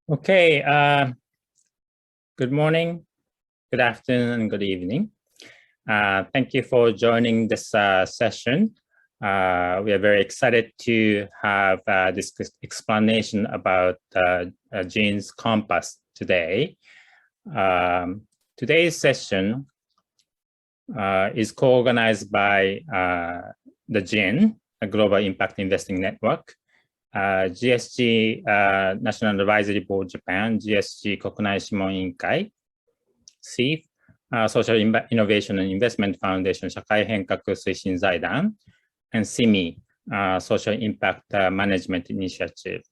Okay, good morning, good afternoon, and good evening. Thank you for joining this session. We are very excited to have this explanation about Giin Compass today. Today's session is co-organized by the Giin, a Global Impact Investing Network, GSG National Advisory Board Japan, GSG 国内諮問委員会、SIIF Social Innovation and Investment Foundation 社会変革推進財団、and SIMI Social Impact Management Initiative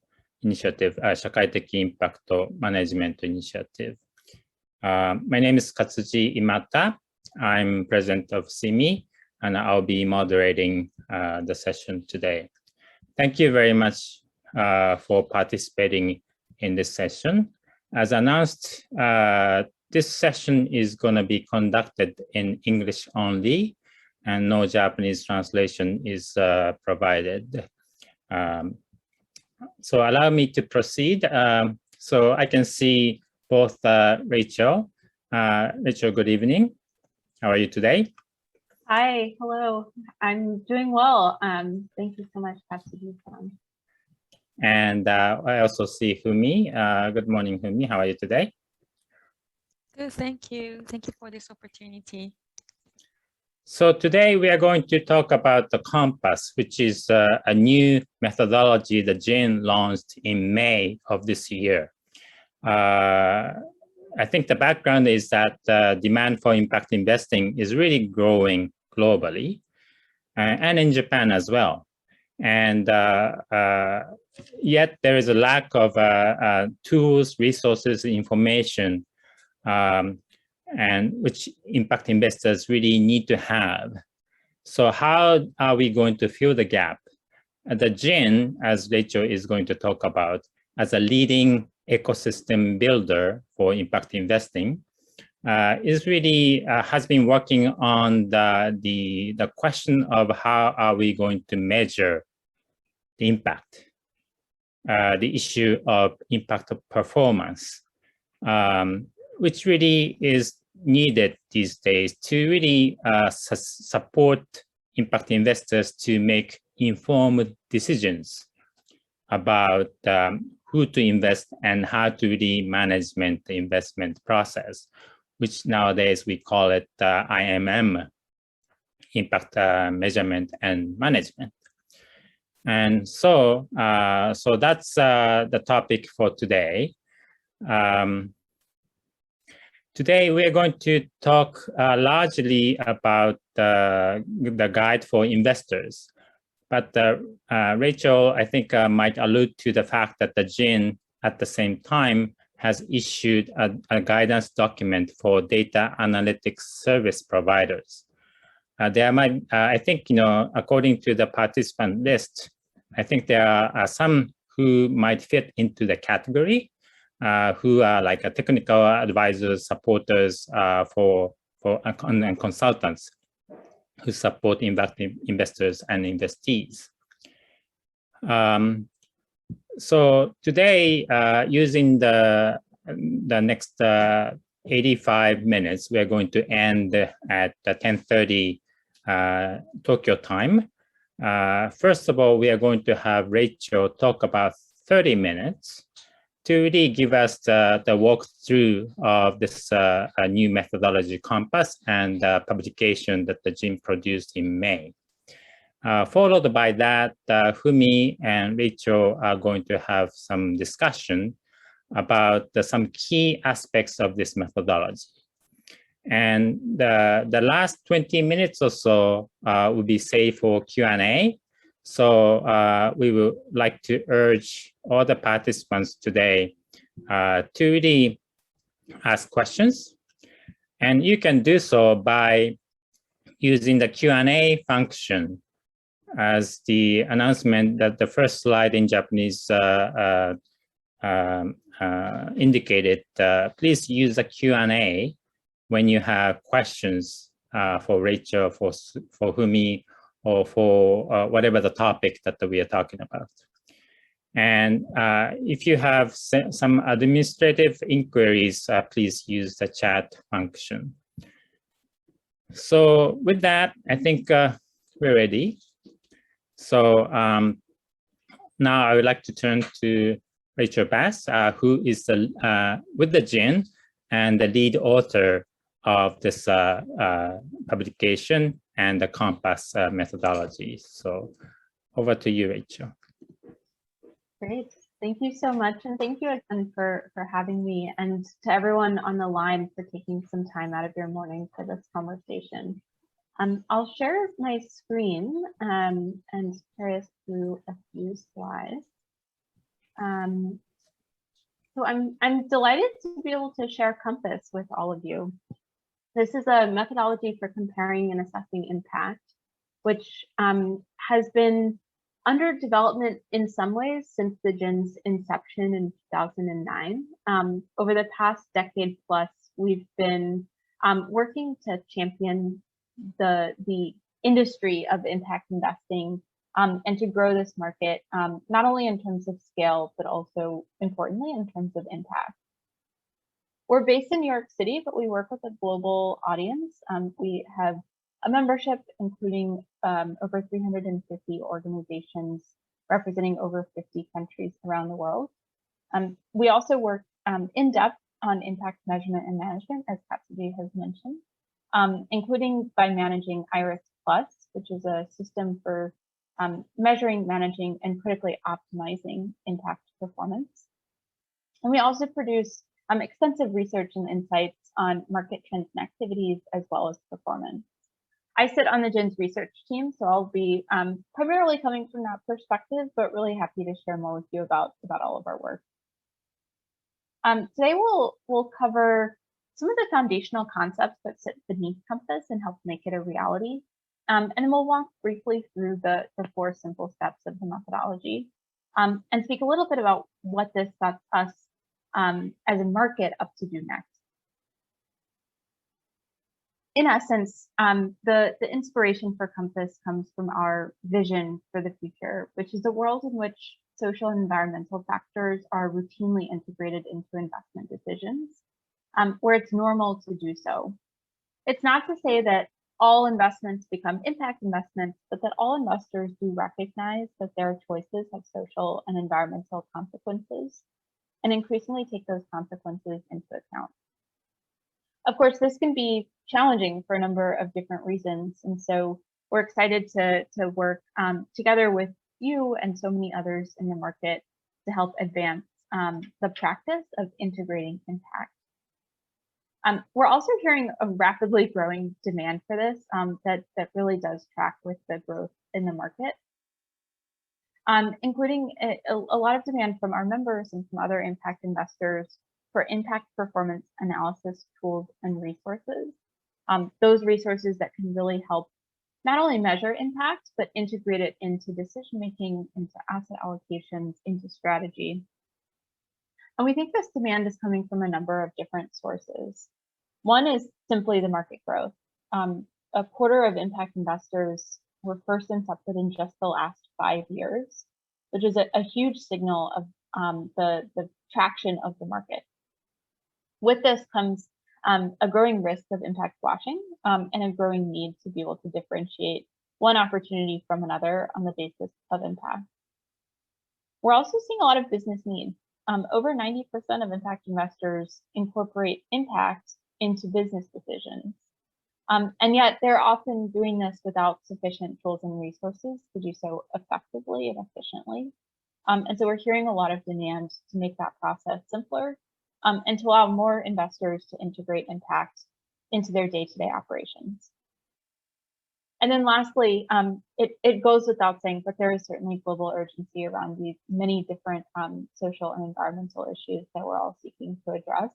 社会的インパクトマネジメントイニシアティブ。My name is Katsuji Imata. I'm president of SIMI, and I'll be moderating the session today. Thank you very much for participating in this session. As announced, this session is going to be conducted in English only, and no Japanese translation is provided. So allow me to proceed. So I can see both Rachel. Rachel, good evening. How are you today? Hi, hello. I'm doing well. Thank you so much, Katsuji-san. And I also see Fumi. Good morning, Fumi. How are you today? Good, thank you. Thank you for this opportunity. So today we are going to talk about the Compass, which is a new methodology that Giin launched in May of this year. I think the background is that demand for impact investing is really growing globally and in Japan as well. And yet there is a lack of tools, resources, information, and which impact investors really need to have. So how are we going to fill the gap? The Giin, as Rachel is going to talk about, as a leading ecosystem builder for impact investing, is really has been working on the question of how are we going to measure the impact, the issue of impact of performance, which really is needed these days to really support impact investors to make informed decisions about who to invest and how to really manage the investment process, which nowadays we call it IMM, Impact Measurement and Management. And so, so that's the topic for today. Today we are going to talk largely about the guide for investors. But Rachel, I think, might allude to the fact that the Giin, at the same time, has issued a guidance document for data analytics service providers. There might, I think, according to the participant list, I think there are some who might fit into the category, who are like a technical advisors, supporters and consultants who support investors and investees. So today, using the next 85 minutes, we're going to end at 10:30 Tokyo time. First of all, we are going to have Rachel talk about 30 minutes to really give us the walkthrough of this new methodology Compass and publication that the Giin produced in May. Followed by that, Fumi and Rachel are going to have some discussion about some key aspects of this methodology. And the last 20 minutes or so will be saved for Q&A. So we would like to urge all the participants today to really ask questions. And you can do so by using the Q&A function. As the announcement that the first slide in Japanese indicated, please use the Q&A when you have questions for Rachel, for Fumi, or for whatever the topic that we are talking about. And if you have some administrative inquiries, please use the chat function. So with that, I think we're ready. So now I would like to turn to Rachel Bass, who is with the Giin and the lead author of this publication and the Compass methodology. So over to you, Rachel. Great. Thank you so much. And thank you again for having me, and to everyone on the line for taking some time out of your morning for this conversation. I'll share my screen and carry us through a few slides. So I'm delighted to be able to share Compass with all of you. This is a methodology for comparing and assessing impact, which has been under development in some ways since the Giin's inception in 2009. Over the past decade plus, we've been working to champion the industry of impact investing and to grow this market, not only in terms of scale, but also importantly in terms of impact. We're based in New York City, but we work with a global audience. We have a membership including over 350 organizations representing over 50 countries around the world. We also work in depth on impact measurement and management, as Katsuji has mentioned, including by managing IRIS Plus, which is a system for measuring, managing, and critically optimizing impact performance. And we also produce extensive research and insights on market trends and activities, as well as performance. I sit on the Giin's research team, so I'll be primarily coming from that perspective, but really happy to share more with you about all of our work. Today we'll cover some of the foundational concepts that sit beneath Compass and help make it a reality. And then we'll walk briefly through the 4 simple steps of the methodology and speak a little bit about what this sets us as a market up to do next. In essence, the inspiration for Compass comes from our vision for the future, which is a world in which social and environmental factors are routinely integrated into investment decisions, where it's normal to do so. It's not to say that all investments become impact investments, but that all investors do recognize that their choices have social and environmental consequences, and increasingly take those consequences into account. Of course, this can be challenging for a number of different reasons, and so we're excited to work together with you and so many others in the market to help advance the practice of integrating impact. We're also hearing a rapidly growing demand for this that really does track with the growth in the market, including a lot of demand from our members and from other impact investors for impact performance analysis tools and resources. Those resources that can really help not only measure impact, but integrate it into decision-making, into asset allocations, into strategy. And we think this demand is coming from a number of different sources. One is simply the market growth. A quarter of impact investors were first incepted in just the last 5 years, which is a huge signal of the traction of the market. With this comes a growing risk of impact washing and a growing need to be able to differentiate one opportunity from another on the basis of impact. We're also seeing a lot of business needs. Over 90% of impact investors incorporate impact into business decisions. And yet they're often doing this without sufficient tools and resources to do so effectively and efficiently. And so we're hearing a lot of demand to make that process simpler and to allow more investors to integrate impact into their day-to-day operations. And then lastly, it goes without saying, but there is certainly global urgency around these many different social and environmental issues that we're all seeking to address.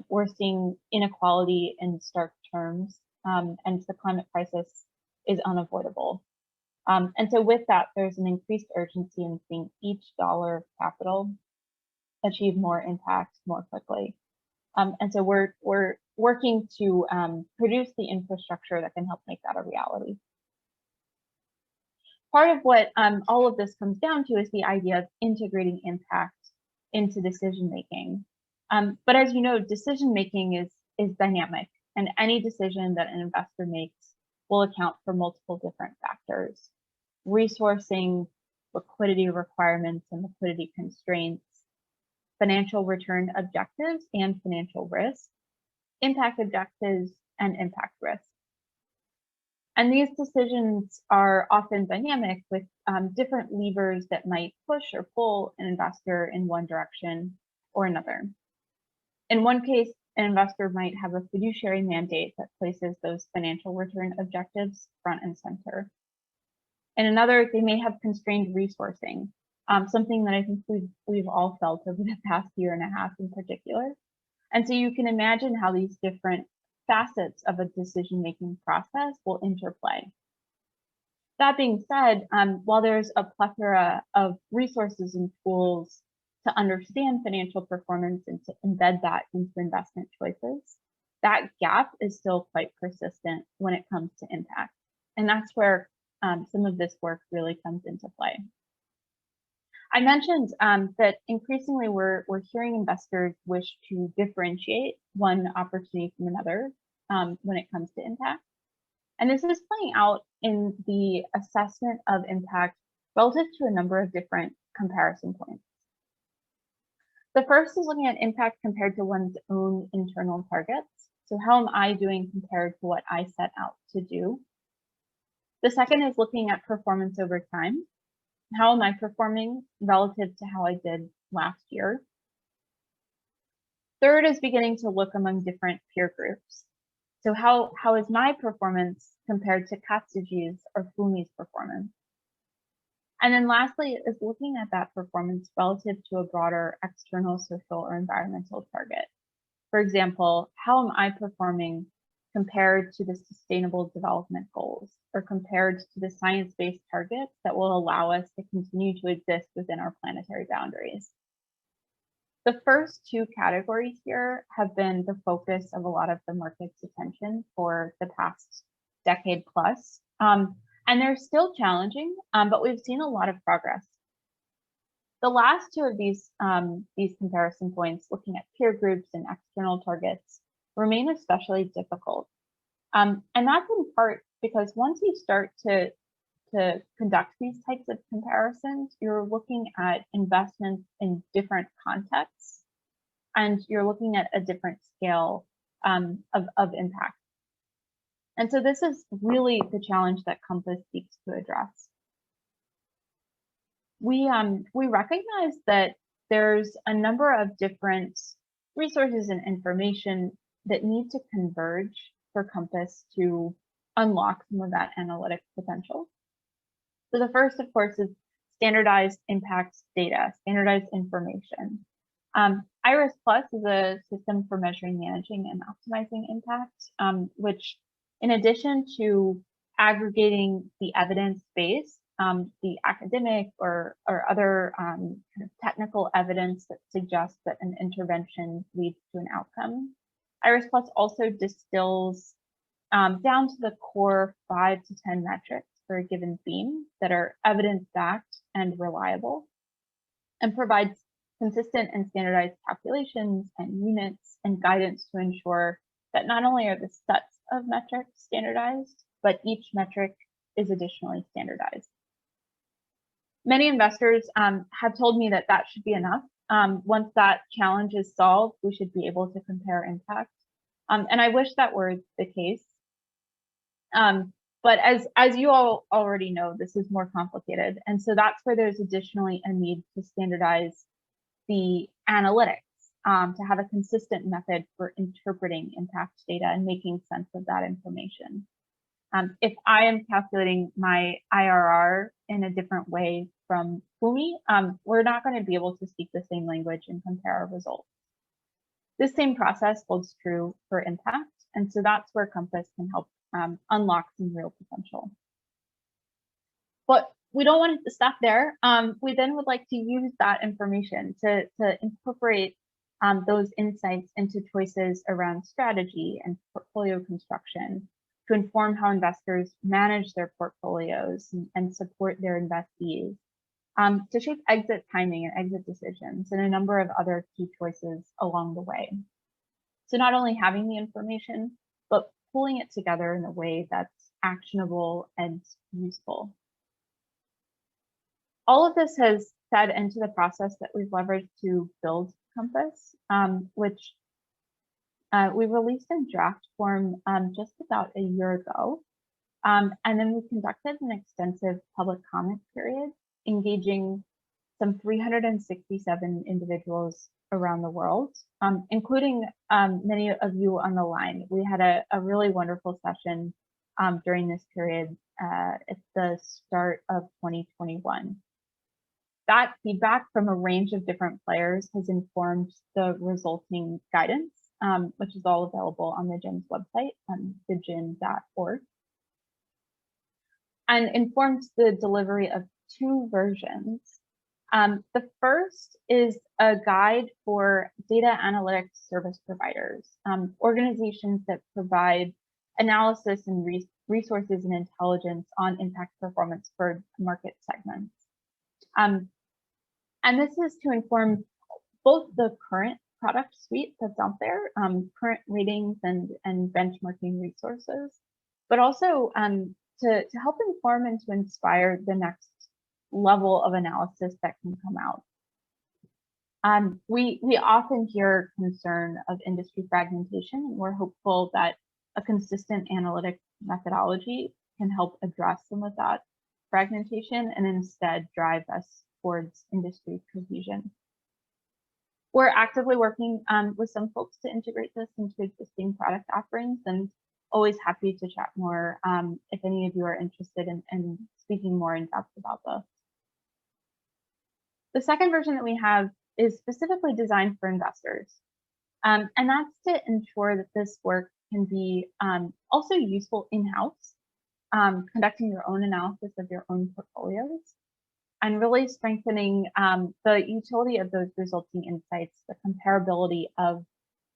We're seeing inequality in stark terms, and the climate crisis is unavoidable. And so with that, there's an increased urgency in seeing each dollar of capital achieve more impact more quickly. And so we're working to produce the infrastructure that can help make that a reality. part of what all of this comes down to is the idea of integrating impact into decision making. But as you know, decision making is dynamic, and any decision that an investor makes will account for multiple different factors: resourcing, liquidity requirements and liquidity constraints, financial return objectives and financial risk, impact objectives, and impact risk. And these decisions are often dynamic, with different levers that might push or pull an investor in one direction or another. In one case, an investor might have a fiduciary mandate that places those financial return objectives front and center. In another, they may have constrained resourcing, something that I think we've all felt over the past year and a half in particular. And so you can imagine how these different facets of a decision-making process will interplay. That being said, while there's a plethora of resources and tools to understand financial performance and to embed that into investment choices, that gap is still quite persistent when it comes to impact. And that's where some of this work really comes into play. I mentioned that increasingly we're hearing investors wish to differentiate one opportunity from another when it comes to impact. And this is playing out in the assessment of impact relative to a number of different comparison points. The first is looking at impact compared to one's own internal targets. So how am I doing compared to what I set out to do? The second is looking at performance over time. How am I performing relative to how I did last year? Third is beginning to look among different peer groups. So how is my performance compared to Katsuji's or Fumi's performance? And then lastly is looking at that performance relative to a broader external social or environmental target. For example, how am I performing compared to the Sustainable Development Goals, or compared to the science-based targets that will allow us to continue to exist within our planetary boundaries? The first two categories here have been the focus of a lot of the market's attention for the past decade plus. And they're still challenging, but we've seen a lot of progress. The last two of these comparison points, looking at peer groups and external targets, remain especially difficult. And that's in part because once you start to conduct these types of comparisons, you're looking at investments in different contexts, and you're looking at a different scale of impact. And so this is really the challenge that Compass seeks to address. We recognize that there's a number of different resources and information that need to converge for Compass to unlock some of that analytic potential. So the first, of course, is standardized impact data, standardized information. IRIS Plus is a system for measuring, managing, and optimizing impact, which, in addition to aggregating the evidence base, the academic or other kind of technical evidence that suggests that an intervention leads to an outcome, IRIS Plus also distills down to the core 5 to 10 metrics for a given theme that are evidence-backed and reliable, and provides consistent and standardized calculations and units and guidance to ensure that not only are the sets of metrics standardized, but each metric is additionally standardized. Many investors have told me that that should be enough. Once that challenge is solved, we should be able to compare impact. And I wish that were the case. But as you all already know, this is more complicated. And so that's where there's additionally a need to standardize the analytics, to have a consistent method for interpreting impact data and making sense of that information. If I am calculating my IRR in a different way from Fumi, we're not going to be able to speak the same language and compare our results. This same process holds true for impact, and so that's where Compass can help unlock some real potential. But we don't want it to stop there. We then would like to use that information to incorporate those insights into choices around strategy and portfolio construction, to inform how investors manage their portfolios and support their investees, to shape exit timing and exit decisions, and a number of other key choices along the way. So not only having the information, but pulling it together in a way that's actionable and useful. All of this has fed into the process that we've leveraged to build Compass, which we released in draft form just about a year ago. And then we conducted an extensive public comment period, engaging some 367 individuals around the world, including many of you on the line. We had a really wonderful session during this period at the start of 2021. That feedback from a range of different players has informed the resulting guidance, which is all available on the Giin's website, thegiin.org, and informed the delivery of 2 versions. The first is a guide for data analytics service providers, organizations that provide analysis and resources and intelligence on impact performance for market segments. And this is to inform both the current product suite that's out there, current ratings and benchmarking resources, but also to help inform and to inspire the next level of analysis that can come out. We often hear concern of industry fragmentation, and we're hopeful that a consistent analytic methodology can help address some of that fragmentation and instead drive us towards industry cohesion. We're actively working with some folks to integrate this into existing product offerings, and always happy to chat more if any of you are interested in speaking more in depth about this. The second version that we have is specifically designed for investors, and that's to ensure that this work can be also useful in-house, conducting your own analysis of your own portfolios, and really strengthening the utility of those resulting insights, the comparability of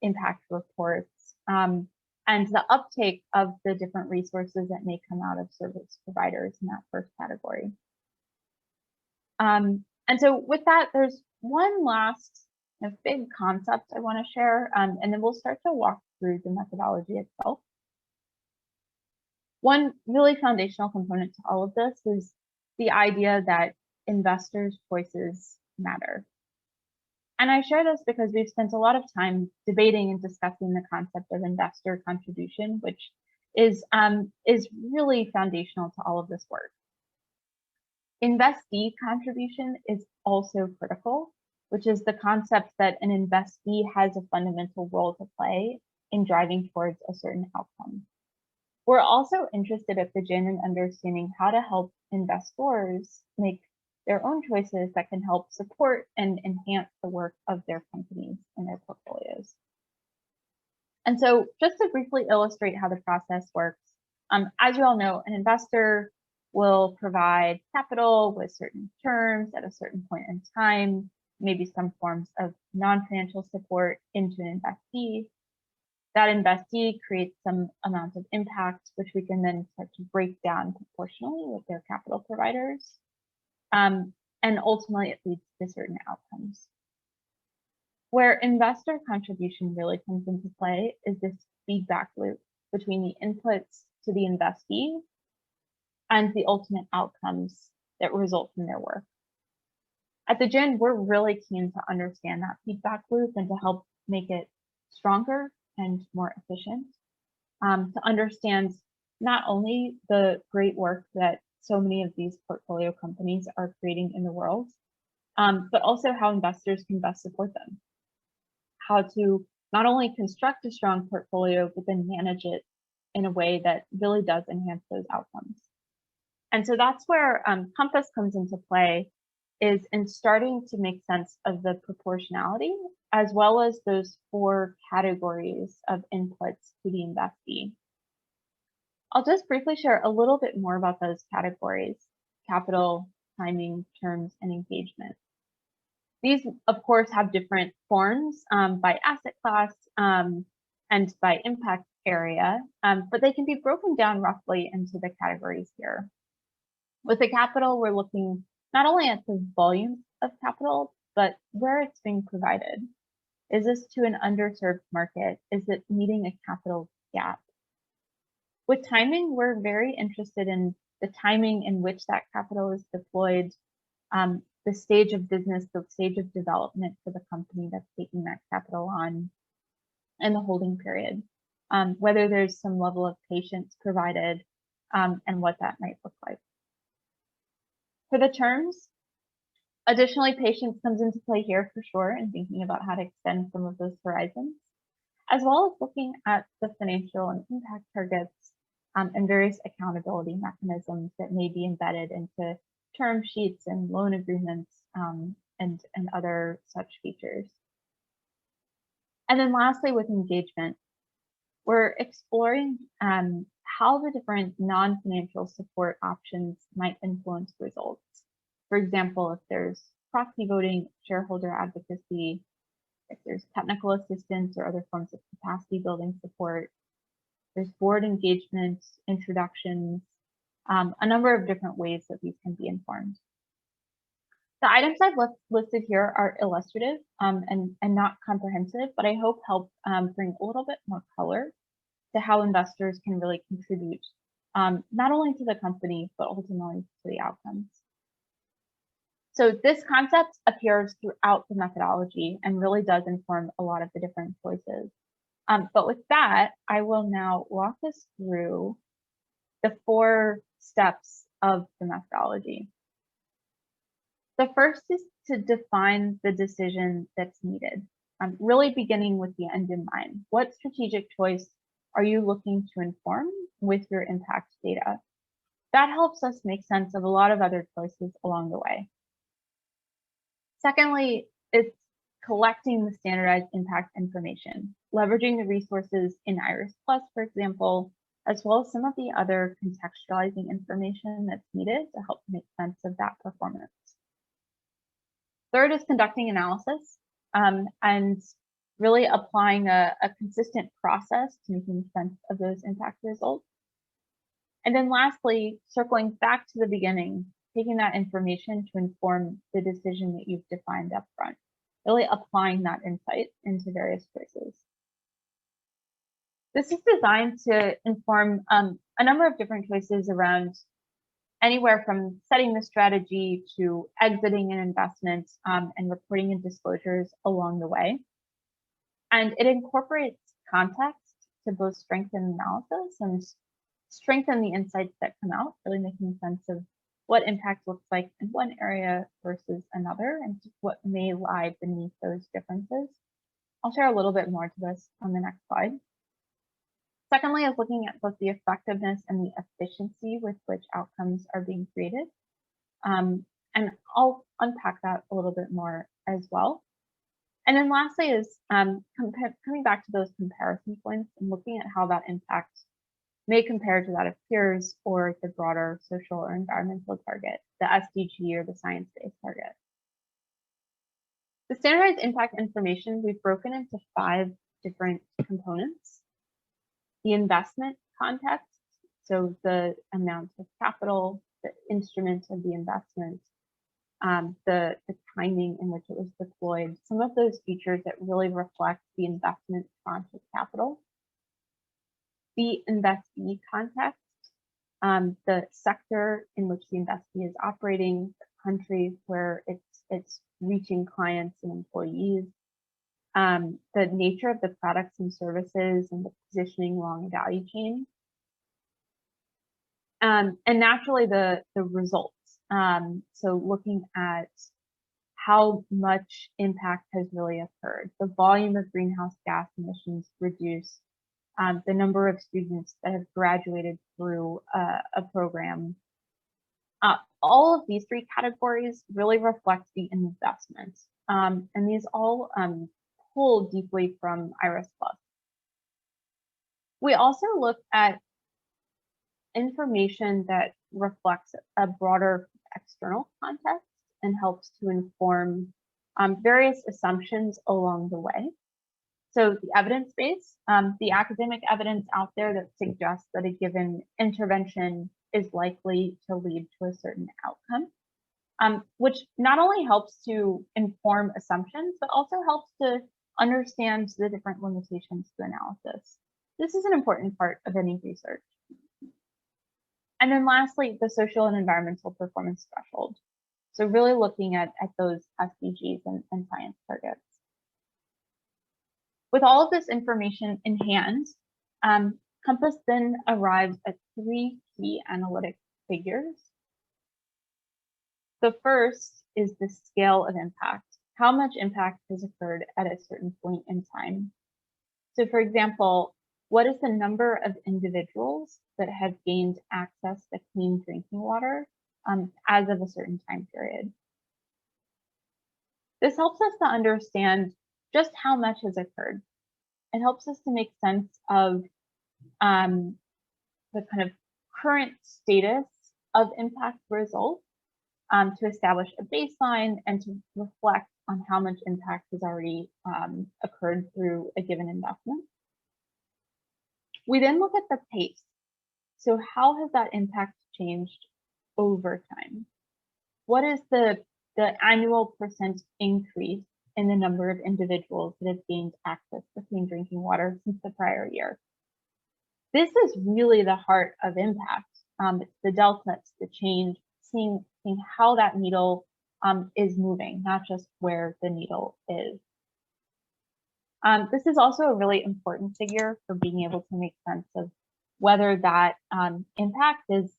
impact reports, and the uptake of the different resources that may come out of service providers in that first category. And so with that, there's one last big concept I want to share, and then we'll start to walk through the methodology itself. One really foundational component to all of this is the idea that investors' choices matter. And I share this because we've spent a lot of time debating and discussing the concept of investor contribution, which is really foundational to all of this work. Investee contribution is also critical, which is the concept that an investee has a fundamental role to play in driving towards a certain outcome. We're also interested at the Giin in understanding how to help investors make their own choices that can help support and enhance the work of their companies and their portfolios. And so just to briefly illustrate how the process works, as you all know, an investor will provide capital with certain terms at a certain point in time, maybe some forms of non-financial support into an investee. That investee creates some amount of impact, which we can then start to break down proportionally with their capital providers. And ultimately, it leads to certain outcomes. Where investor contribution really comes into play is this feedback loop between the inputs to the investee and the ultimate outcomes that result from their work. At the Giin, we're really keen to understand that feedback loop and to help make it stronger and more efficient, to understand not only the great work that so many of these portfolio companies are creating in the world, but also how investors can best support them, how to not only construct a strong portfolio, but then manage it in a way that really does enhance those outcomes. And so that's where Compass comes into play, is in starting to make sense of the proportionality, as well as those 4 categories of inputs to the investee. I'll just briefly share a little bit more about those categories: capital, timing, terms, and engagement. These, of course, have different forms by asset class and by impact area, but they can be broken down roughly into the categories here. With the capital, we're looking not only at the volume of capital, but where it's being provided. Is this to an underserved market? Is it meeting a capital gap? With timing, we're very interested in the timing in which that capital is deployed, the stage of business, the stage of development for the company that's taking that capital on, and the holding period, whether there's some level of patience provided, and what that might look like. For the terms, additionally, patience comes into play here for sure, and thinking about how to extend some of those horizons, as well as looking at the financial and impact targets, and various accountability mechanisms that may be embedded into term sheets and loan agreements, and other such features. And then lastly, with engagement, we're exploring how the different non-financial support options might influence results. For example, if there's proxy voting, shareholder advocacy, if there's technical assistance or other forms of capacity building support, there's board engagement, introductions, a number of different ways that these can be informed. The items I've listed here are illustrative and not comprehensive, but I hope help bring a little bit more color to how investors can really contribute, not only to the company, but ultimately to the outcomes. So this concept appears throughout the methodology and really does inform a lot of the different choices. But with that, I will now walk us through the 4 steps of the methodology. The first is to define the decision that's needed, really beginning with the end in mind. What strategic choice are you looking to inform with your impact data? That helps us make sense of a lot of other choices along the way. Secondly, it's collecting the standardized impact information, leveraging the resources in IRIS+, for example, as well as some of the other contextualizing information that's needed to help make sense of that performance. Third is conducting analysis and really applying a consistent process to making sense of those impact results. And then lastly, circling back to the beginning, taking that information to inform the decision that you've defined up front, really applying that insight into various choices. This is designed to inform a number of different choices around anywhere from setting the strategy to exiting an investment and reporting and disclosures along the way. And it incorporates context to both strengthen analysis and strengthen the insights that come out, really making sense of what impact looks like in one area versus another and what may lie beneath those differences. I'll share a little bit more to this on the next slide. Secondly, is looking at both the effectiveness and the efficiency with which outcomes are being created. And I'll unpack that a little bit more as well. And then lastly is coming back to those comparison points and looking at how that impact may compare to that of peers or the broader social or environmental target, the SDG or the science-based target. The standardized impact information we've broken into 5 different components. The investment context, so the amount of capital, the instruments of the investment, the timing in which it was deployed, some of those features that really reflect the investment tranche of capital. The investee context, the sector in which the investee is operating, the country where it's reaching clients and employees, the nature of the products and services and the positioning along the value chain, and naturally the results. So looking at how much impact has really occurred, the volume of greenhouse gas emissions reduced, the number of students that have graduated through a program. All of these 3 categories really reflect the investment, and these all pull deeply from IRIS+. We also look at information that reflects a broader external context and helps to inform various assumptions along the way. So the evidence base, the academic evidence out there that suggests that a given intervention is likely to lead to a certain outcome, which not only helps to inform assumptions, but also helps to understand the different limitations to analysis. This is an important part of any research. And then lastly, the social and environmental performance threshold. So really looking at those SDGs and science targets. With all of this information in hand, Compass then arrives at 3 key analytic figures. The first is the scale of impact. How much impact has occurred at a certain point in time? So for example, what is the number of individuals that have gained access to clean drinking water as of a certain time period? This helps us to understand just how much has occurred. It helps us to make sense of the kind of current status of impact results, to establish a baseline and to reflect on how much impact has already occurred through a given investment. We then look at the pace. So how has that impact changed over time? What is the annual percent increase in the number of individuals that have gained access to clean drinking water since the prior year? This is really the heart of impact. It's the delta, it's the change, seeing how that needle is moving, not just where the needle is. This is also a really important figure for being able to make sense of whether that impact is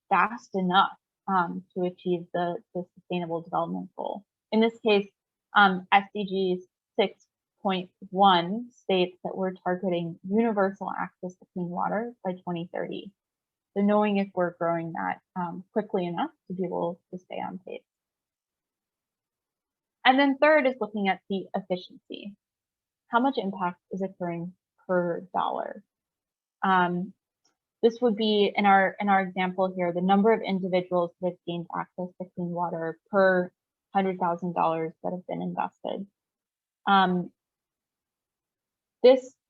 fast enough to achieve the Sustainable Development Goal. In this case, SDG 6.1 states that we're targeting universal access to clean water by 2030. So knowing if we're growing that quickly enough to be able to stay on pace. And then third is looking at the efficiency. How much impact is occurring per dollar? This would be in our example here, the number of individuals that have gained access to clean water per $100,000 that have been invested.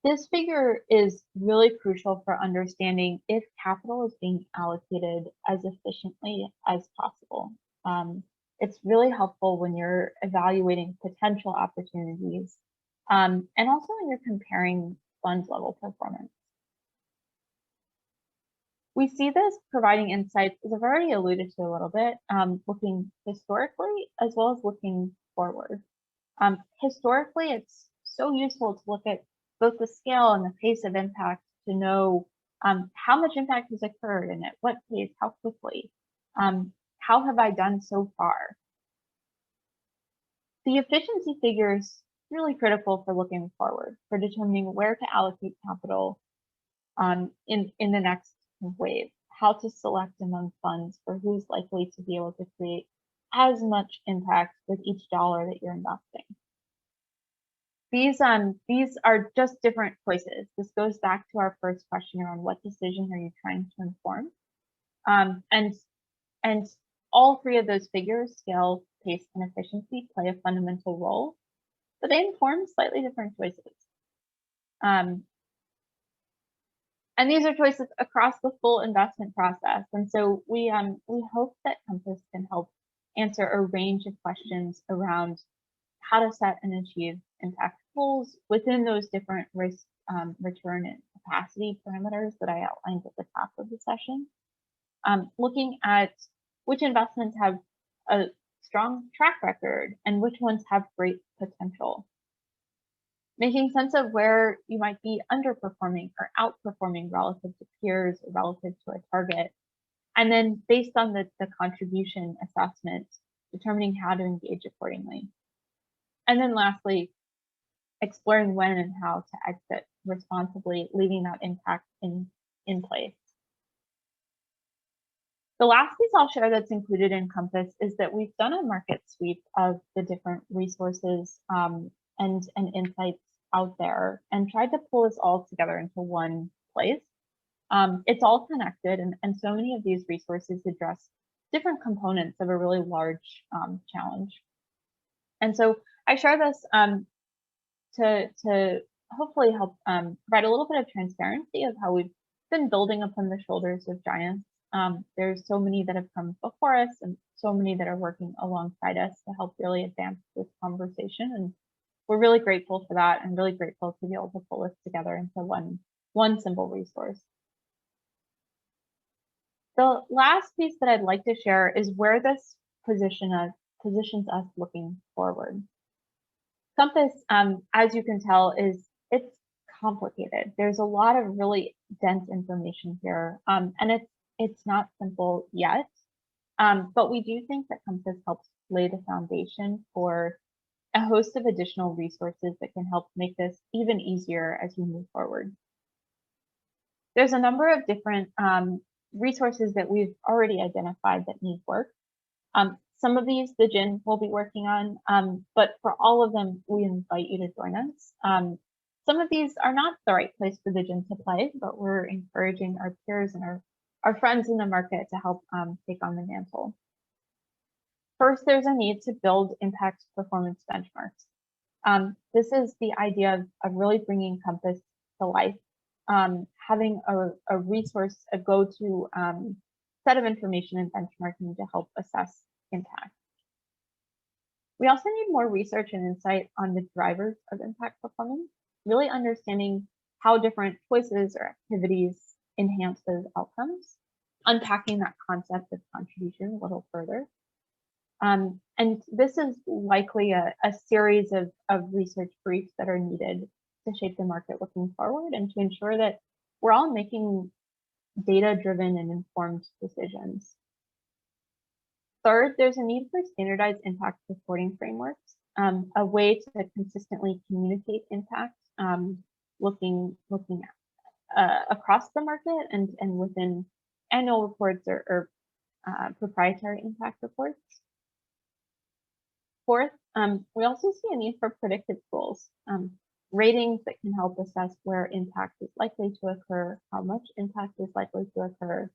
This figure is really crucial for understanding if capital is being allocated as efficiently as possible. It's really helpful when you're evaluating potential opportunities, and also when you're comparing fund level performance. We see this providing insights, as I've already alluded to a little bit, looking historically as well as looking forward. Historically, it's so useful to look at both the scale and the pace of impact to know how much impact has occurred and at what pace, how quickly. How have I done so far? The efficiency figure is really critical for looking forward, for determining where to allocate capital in the next wave, how to select among funds for who's likely to be able to create as much impact with each dollar that you're investing. These are just different choices. This goes back to our first question around what decision are you trying to inform? And all 3 of those figures, scale, pace, and efficiency, play a fundamental role, but they inform slightly different choices. And these are choices across the full investment process. And so we hope that Compass can help answer a range of questions around how to set and achieve impact goals within those different risk, return, and capacity parameters that I outlined at the top of the session. Looking at which investments have a strong track record and which ones have great potential. Making sense of where you might be underperforming or outperforming relative to peers or relative to a target. And then based on the contribution assessment, determining how to engage accordingly. And then lastly, exploring when and how to exit responsibly, leaving that impact in place. The last piece I'll share that's included in Compass is that we've done a market sweep of the different resources and insights out there and tried to pull this all together into one place. It's all connected, and so many of these resources address different components of a really large challenge. And so I share this to hopefully help provide a little bit of transparency of how we've been building upon the shoulders of giants. There's so many that have come before us and so many that are working alongside us to help really advance this conversation. And we're really grateful for that and really grateful to be able to pull this together into one simple resource. The last piece that I'd like to share is where this positions us looking forward. Compass, as you can tell, it's complicated. There's a lot of really dense information here, and it's not simple yet. But we do think that Compass helps lay the foundation for a host of additional resources that can help make this even easier as we move forward. There's a number of different resources that we've already identified that need work. Some of these the Giin will be working on, but for all of them, we invite you to join us. Some of these are not the right place for the Giin to play, but we're encouraging our peers and our friends in the market to help take on the mantle. First, there's a need to build impact performance benchmarks. This is the idea of really bringing Compass to life, having a resource, a go-to set of information and benchmarking to help assess impact. We also need more research and insight on the drivers of impact performance, really understanding how different choices or activities enhance those outcomes, unpacking that concept of contribution a little further. And this is likely a series of research briefs that are needed to shape the market looking forward and to ensure that we're all making data-driven and informed decisions. Third, there's a need for standardized impact reporting frameworks, a way to consistently communicate impact, looking across the market and within annual reports or proprietary impact reports. Fourth, we also see a need for predictive goals, ratings that can help assess where impact is likely to occur, how much impact is likely to occur.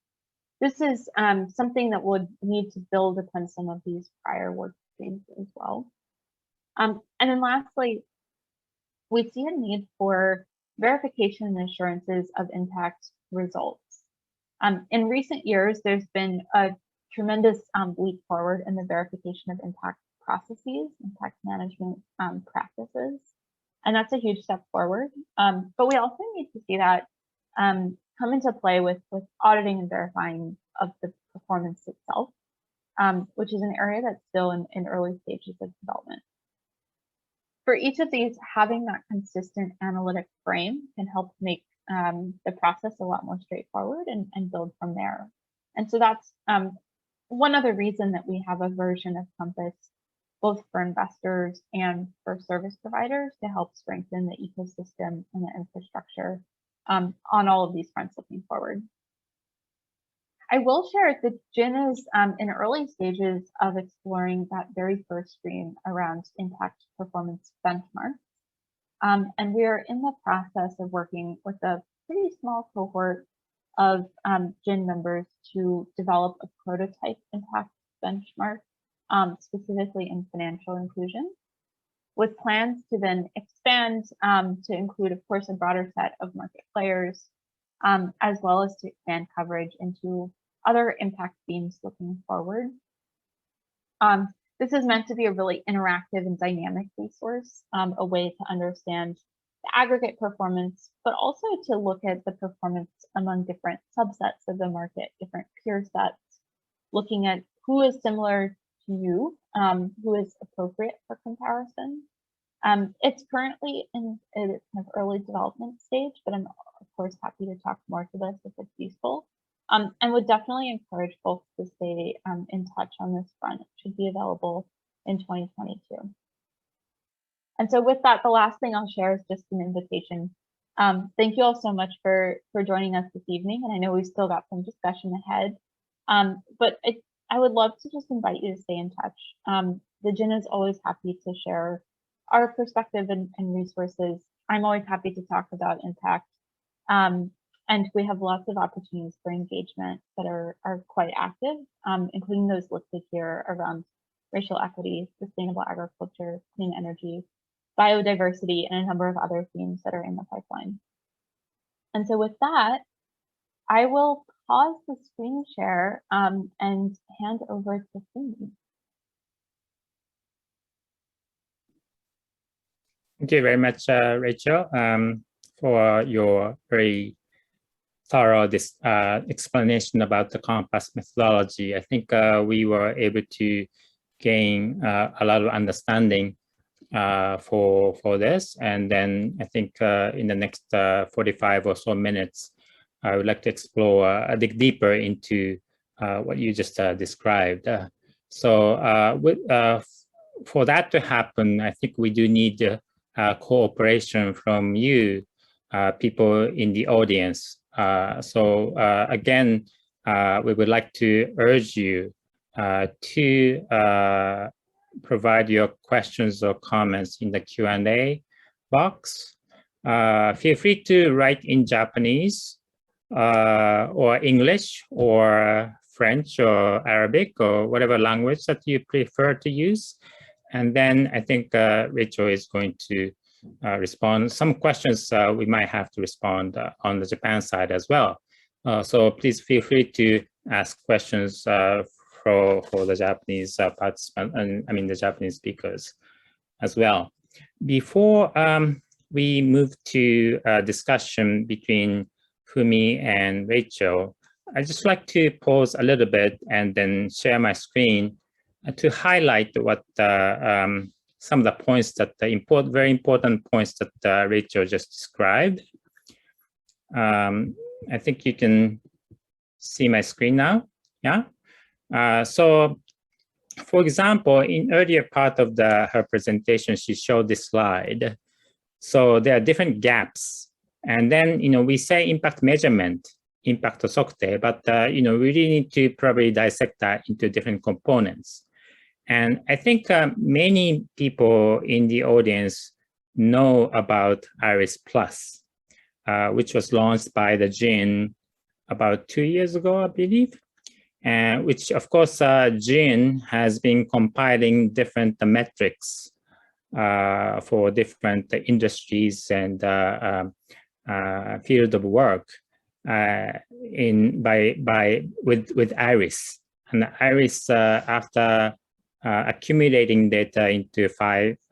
This is something that would need to build upon some of these prior work streams as well. And then lastly, we see a need for verification and assurances of impact results. In recent years, there's been a tremendous leap forward in the verification of impact processes, impact management practices, and that's a huge step forward. But we also need to see that come into play with auditing and verifying of the performance itself, which is an area that's still in early stages of development. For each of these, having that consistent analytic frame can help make the process a lot more straightforward and build from there. And so that's one other reason that we have a version of Compass, both for investors and for service providers, to help strengthen the ecosystem and the infrastructure on all of these fronts looking forward. I will share that Giin is in early stages of exploring that very first stream around impact performance benchmarks. And we are in the process of working with a pretty small cohort of Giin members to develop a prototype impact benchmark, specifically in financial inclusion, with plans to then expand to include, of course, a broader set of market players, as well as to expand coverage into other impact themes looking forward. This is meant to be a really interactive and dynamic resource, a way to understand the aggregate performance, but also to look at the performance among different subsets of the market, different peer sets, looking at who is similar to you, who is appropriate for comparison. It's currently in its kind of early development stage, but I'm of course happy to talk more to this if it's useful. And would definitely encourage folks to stay in touch on this front. It should be available in 2022. And so with that, the last thing I'll share is just an invitation. Thank you all so much for joining us this evening. And I know we've still got some discussion ahead, but I would love to just invite you to stay in touch. The Giin is always happy to share our perspective and resources. I'm always happy to talk about impact. And we have lots of opportunities for engagement that are quite active, including those listed here around racial equity, sustainable agriculture, clean energy, biodiversity, and a number of other themes that are in the pipeline. And so with that, I will pause the screen share and hand over to SIMI. Thank you very much, Rachel, for your very thorough explanation about the Compass methodology. I think we were able to gain a lot of understanding for this. And then I think in the next 45 or so minutes, I would like to explore, dig deeper into what you just described. For that to happen, I think we do need cooperation from you, people in the audience. Again, we would like to urge you to provide your questions or comments in the Q&A box. Feel free to write in Japanese or English or French or Arabic or whatever language that you prefer to use. And then I think Rachel is going to respond. Some questions we might have to respond on the Japan side as well. So please feel free to ask questions for the Japanese participant, and I mean the Japanese speakers as well. Before we move to a discussion between Fumi and Rachel, I'd just like to pause a little bit and then share my screen to highlight what some of the points that very important points that Rachel just described. I think you can see my screen now. Yeah. So, for example, in earlier part of her presentation, she showed this slide. So there are different gaps, and then we say impact measurement, impact sokute, but we really need to probably dissect that into different components. And I think many people in the audience know about IRIS Plus, which was launched by the Giin about 2 years ago, I believe. Which, of course, Giin has been compiling different metrics for different industries and field of work with IRIS. And IRIS, after accumulating data into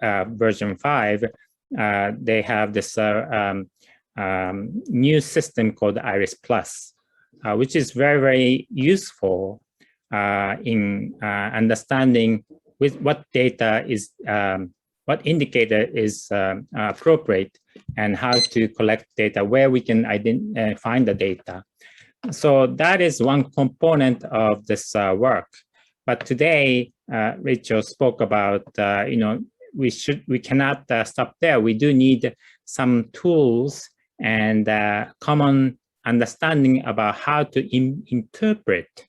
version 5, they have this new system called IRIS Plus, which is very, very useful in understanding what data is, what indicator is appropriate, and how to collect data, where we can find the data. So that is one component of this work. But today, Rachel spoke about, we cannot stop there. We do need some tools and common understanding about how to interpret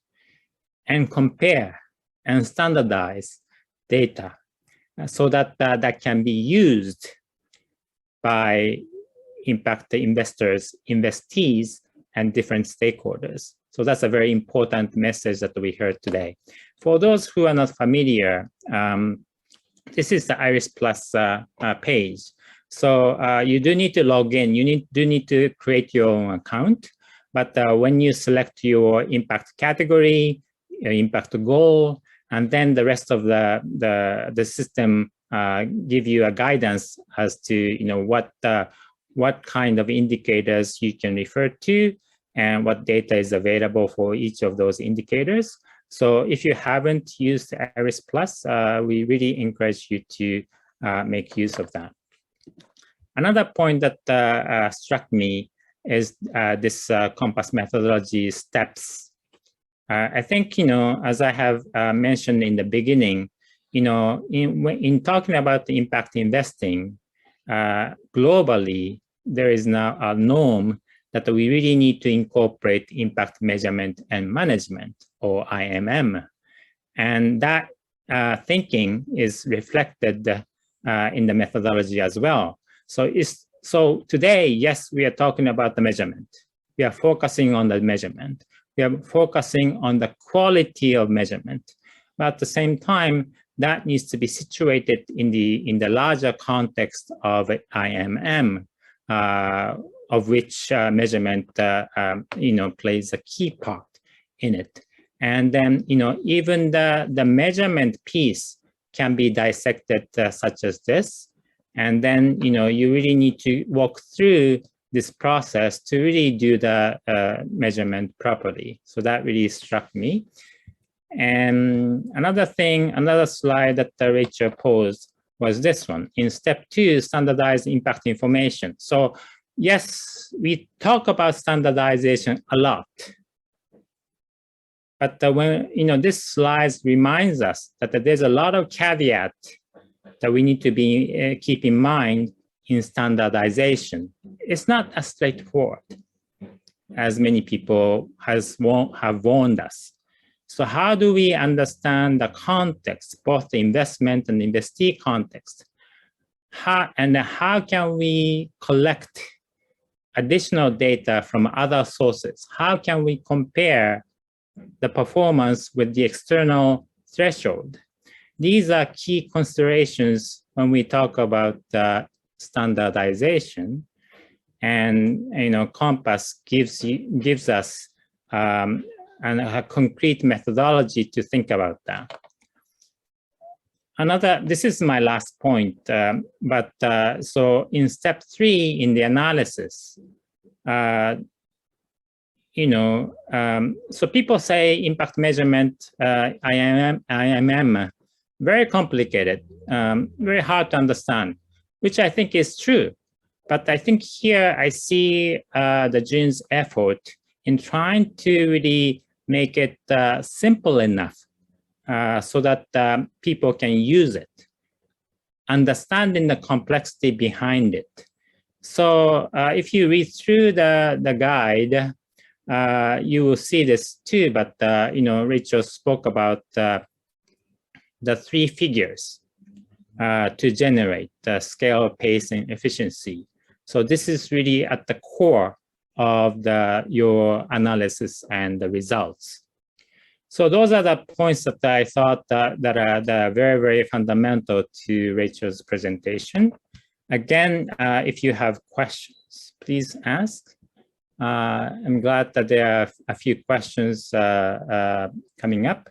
and compare and standardize data so that that can be used by impact investors, investees, and different stakeholders. So that's a very important message that we heard today. For those who are not familiar, this is the IRIS Plus page. So you do need to log in. You do need to create your own account. But when you select your impact category, your impact goal, and then the rest of the system give you a guidance as to what kind of indicators you can refer to and what data is available for each of those indicators. So if you haven't used IRIS Plus, we really encourage you to make use of that. Another point that struck me is this Compass methodology steps. I think, as I have mentioned in the beginning, in talking about the impact investing, globally, there is now a norm that we really need to incorporate impact measurement and management, or IMM. And that thinking is reflected in the methodology as well. So today, yes, we are talking about the measurement. We are focusing on the measurement. We are focusing on the quality of measurement. but at the same time, that needs to be situated in the larger context of IMM, of which measurement plays a key part in it. And then even the measurement piece can be dissected such as this. And then you really need to walk through this process to really do the measurement properly. So that really struck me. And another slide that Rachel posed was this one. In step 2, standardized impact information. So yes, we talk about standardization a lot. But when this slide reminds us that there's a lot of caveat that we need to keep in mind in standardization. It's not as straightforward as many people have warned us. So how do we understand the context, both the investment and investee context? How can we collect additional data from other sources? How can we compare the performance with the external threshold? These are key considerations when we talk about standardization, and Compass gives us a concrete methodology to think about that. This is my last point, so in step 3 in the analysis, so people say impact measurement, IMM, very complicated, very hard to understand, which I think is true. But I think here I see the Giin's effort in trying to really make it simple enough so that people can use it, understanding the complexity behind it. So if you read through the guide, you will see this too, but Rachel spoke about the 3 figures to generate the scale, pace, and efficiency. So this is really at the core of your analysis and the results. So those are the points that I thought that are very, very fundamental to Rachel's presentation. Again, if you have questions, please ask. I'm glad that there are a few questions coming up.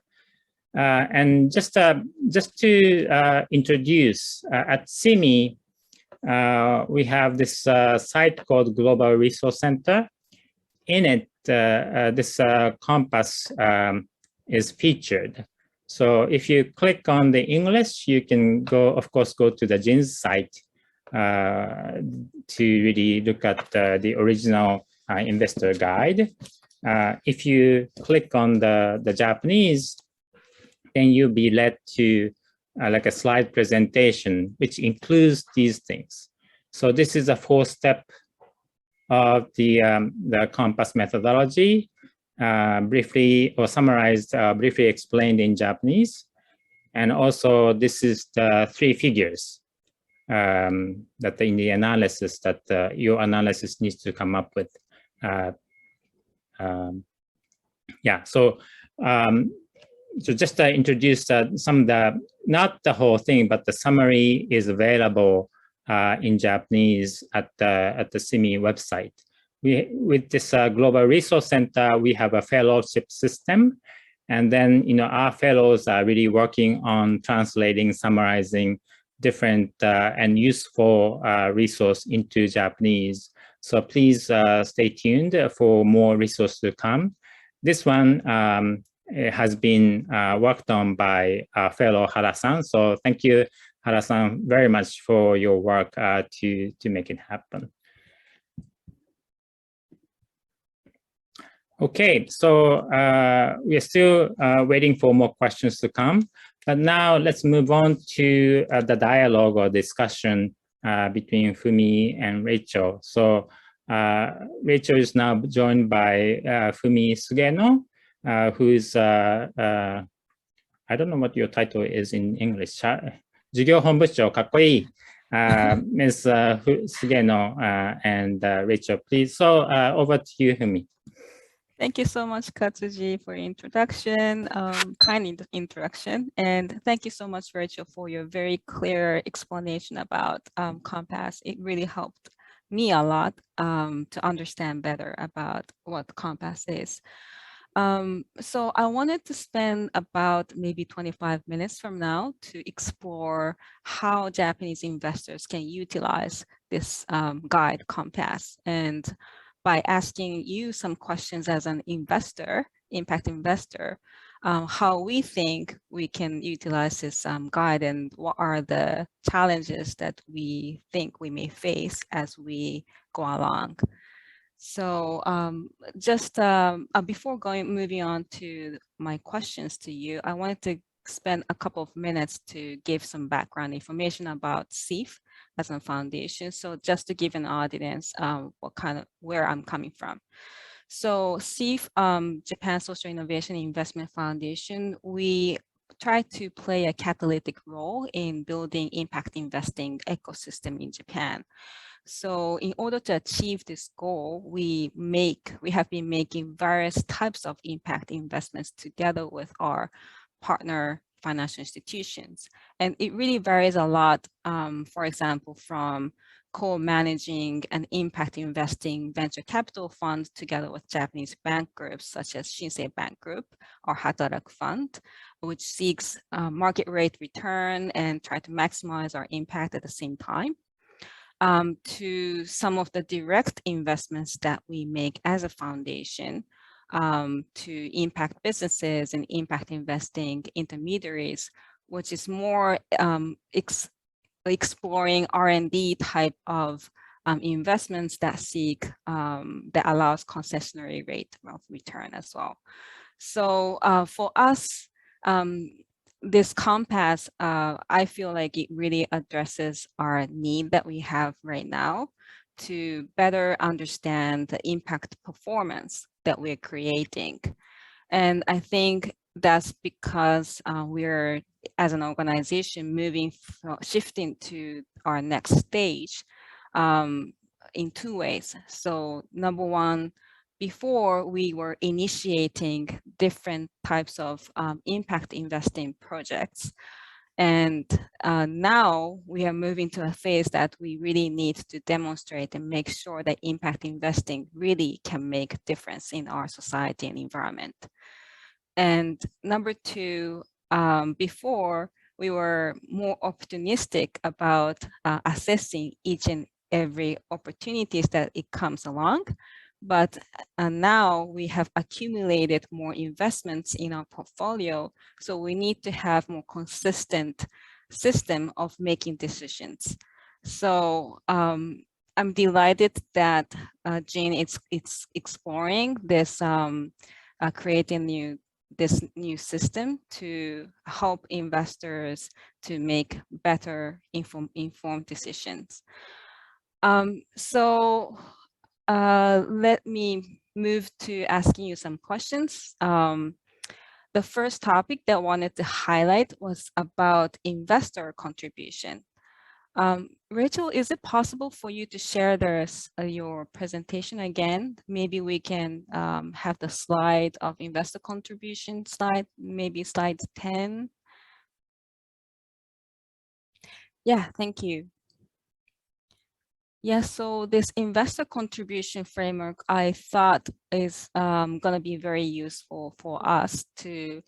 And just to introduce, at SIMI, we have this site called Global Resource Center. In it, this Compass is featured. So if you click on the English, you can of course, go to the Giin's site to really look at the original investor guide. If you click on the Japanese, then you'll be led to like a slide presentation, which includes these things. So this is a 4-step of the Compass methodology, briefly or summarized, briefly explained in Japanese. And also this is the 3 figures that in the analysis that your analysis needs to come up with. So just to introduce some of the, not the whole thing, but the summary is available in Japanese at the SIMI website. With this Global Resource Center, we have a fellowship system. And then, our fellows are really working on translating, summarizing different and useful resource into Japanese. So please stay tuned for more resources to come. This one has been worked on by fellow Hara-san. So thank you, Hara-san, very much for your work to make it happen. Okay, so we are still waiting for more questions to come. But now let's move on to the dialogue or discussion between Fumi and Rachel. So Rachel is now joined by Fumi Sugeno, who is, I don't know what your title is in English. 授業本部長かっこいい Ms. Sugeno and Rachel, please. So over to you, Fumi. Thank you so much, Katsuji, for your introduction, kind introduction. And thank you so much, Rachel, for your very clear explanation about Compass. It really helped me a lot to understand better about what Compass is. So I wanted to spend about maybe 25 minutes from now to explore how Japanese investors can utilize this guide Compass, and by asking you some questions as an investor, impact investor, how we think we can utilize this guide and what are the challenges that we think we may face as we go along. So just before moving on to my questions to you, I wanted to spend a couple of minutes to give some background information about SIIF as a foundation. So just to give an audience where I'm coming from. So SIIF, Japan Social Innovation Investment Foundation, we try to play a catalytic role in building impact investing ecosystem in Japan. So in order to achieve this goal, we have been making various types of impact investments together with our partner financial institutions. And it really varies a lot, for example, from co-managing an impact investing venture capital fund together with Japanese bank groups such as Shinsei Bank Group or Hataraku Fund, which seeks market rate return and try to maximize our impact at the same time, to some of the direct investments that we make as a foundation to impact businesses and impact investing intermediaries, which is more exploring R&D type of investments that seek, that allows concessionary rate of return as well. So for us, this Compass, I feel like it really addresses our need that we have right now to better understand the impact performance that we're creating. And I think that's because we're, as an organization, shifting to our next stage in two ways. So number one, before we were initiating different types of impact investing projects. And now we are moving to a phase that we really need to demonstrate and make sure that impact investing really can make a difference in our society and environment. And number two, before we were more opportunistic about assessing each and every opportunities that it comes along. But now we have accumulated more investments in our portfolio. So we need to have more consistent system of making decisions. So I'm delighted that Giin it's exploring this, creating this new system to help investors to make better informed decisions. Let me move to asking you some questions. The first topic that I wanted to highlight was about investor contribution. Rachel, is it possible for you to share your presentation again? Maybe we can have the slide of investor contribution slide, maybe slide 10. Yeah, thank you. Yeah, so this investor contribution framework, I thought is going to be very useful for us to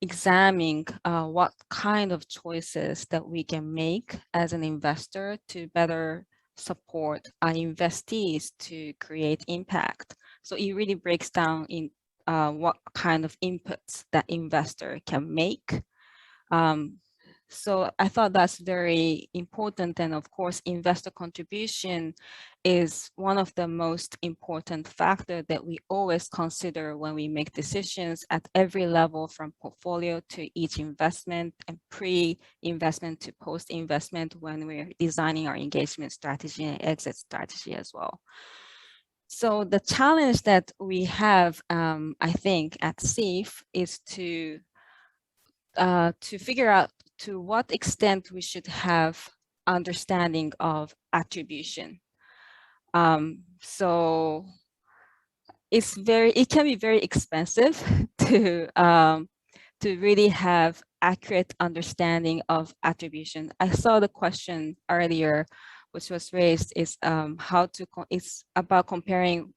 examine what kind of choices that we can make as an investor to better support our investees to create impact. So it really breaks down in what kind of inputs that investor can make. So I thought that's very important. And of course, investor contribution is one of the most important factors that we always consider when we make decisions at every level, from portfolio to each investment and pre-investment to post-investment, when we're designing our engagement strategy and exit strategy as well. So the challenge that we have, I think, at SIIF is to figure out to what extent we should have understanding of attribution. So it can be very expensive to really have accurate understanding of attribution. I saw the question earlier, which was raised, is it's about comparing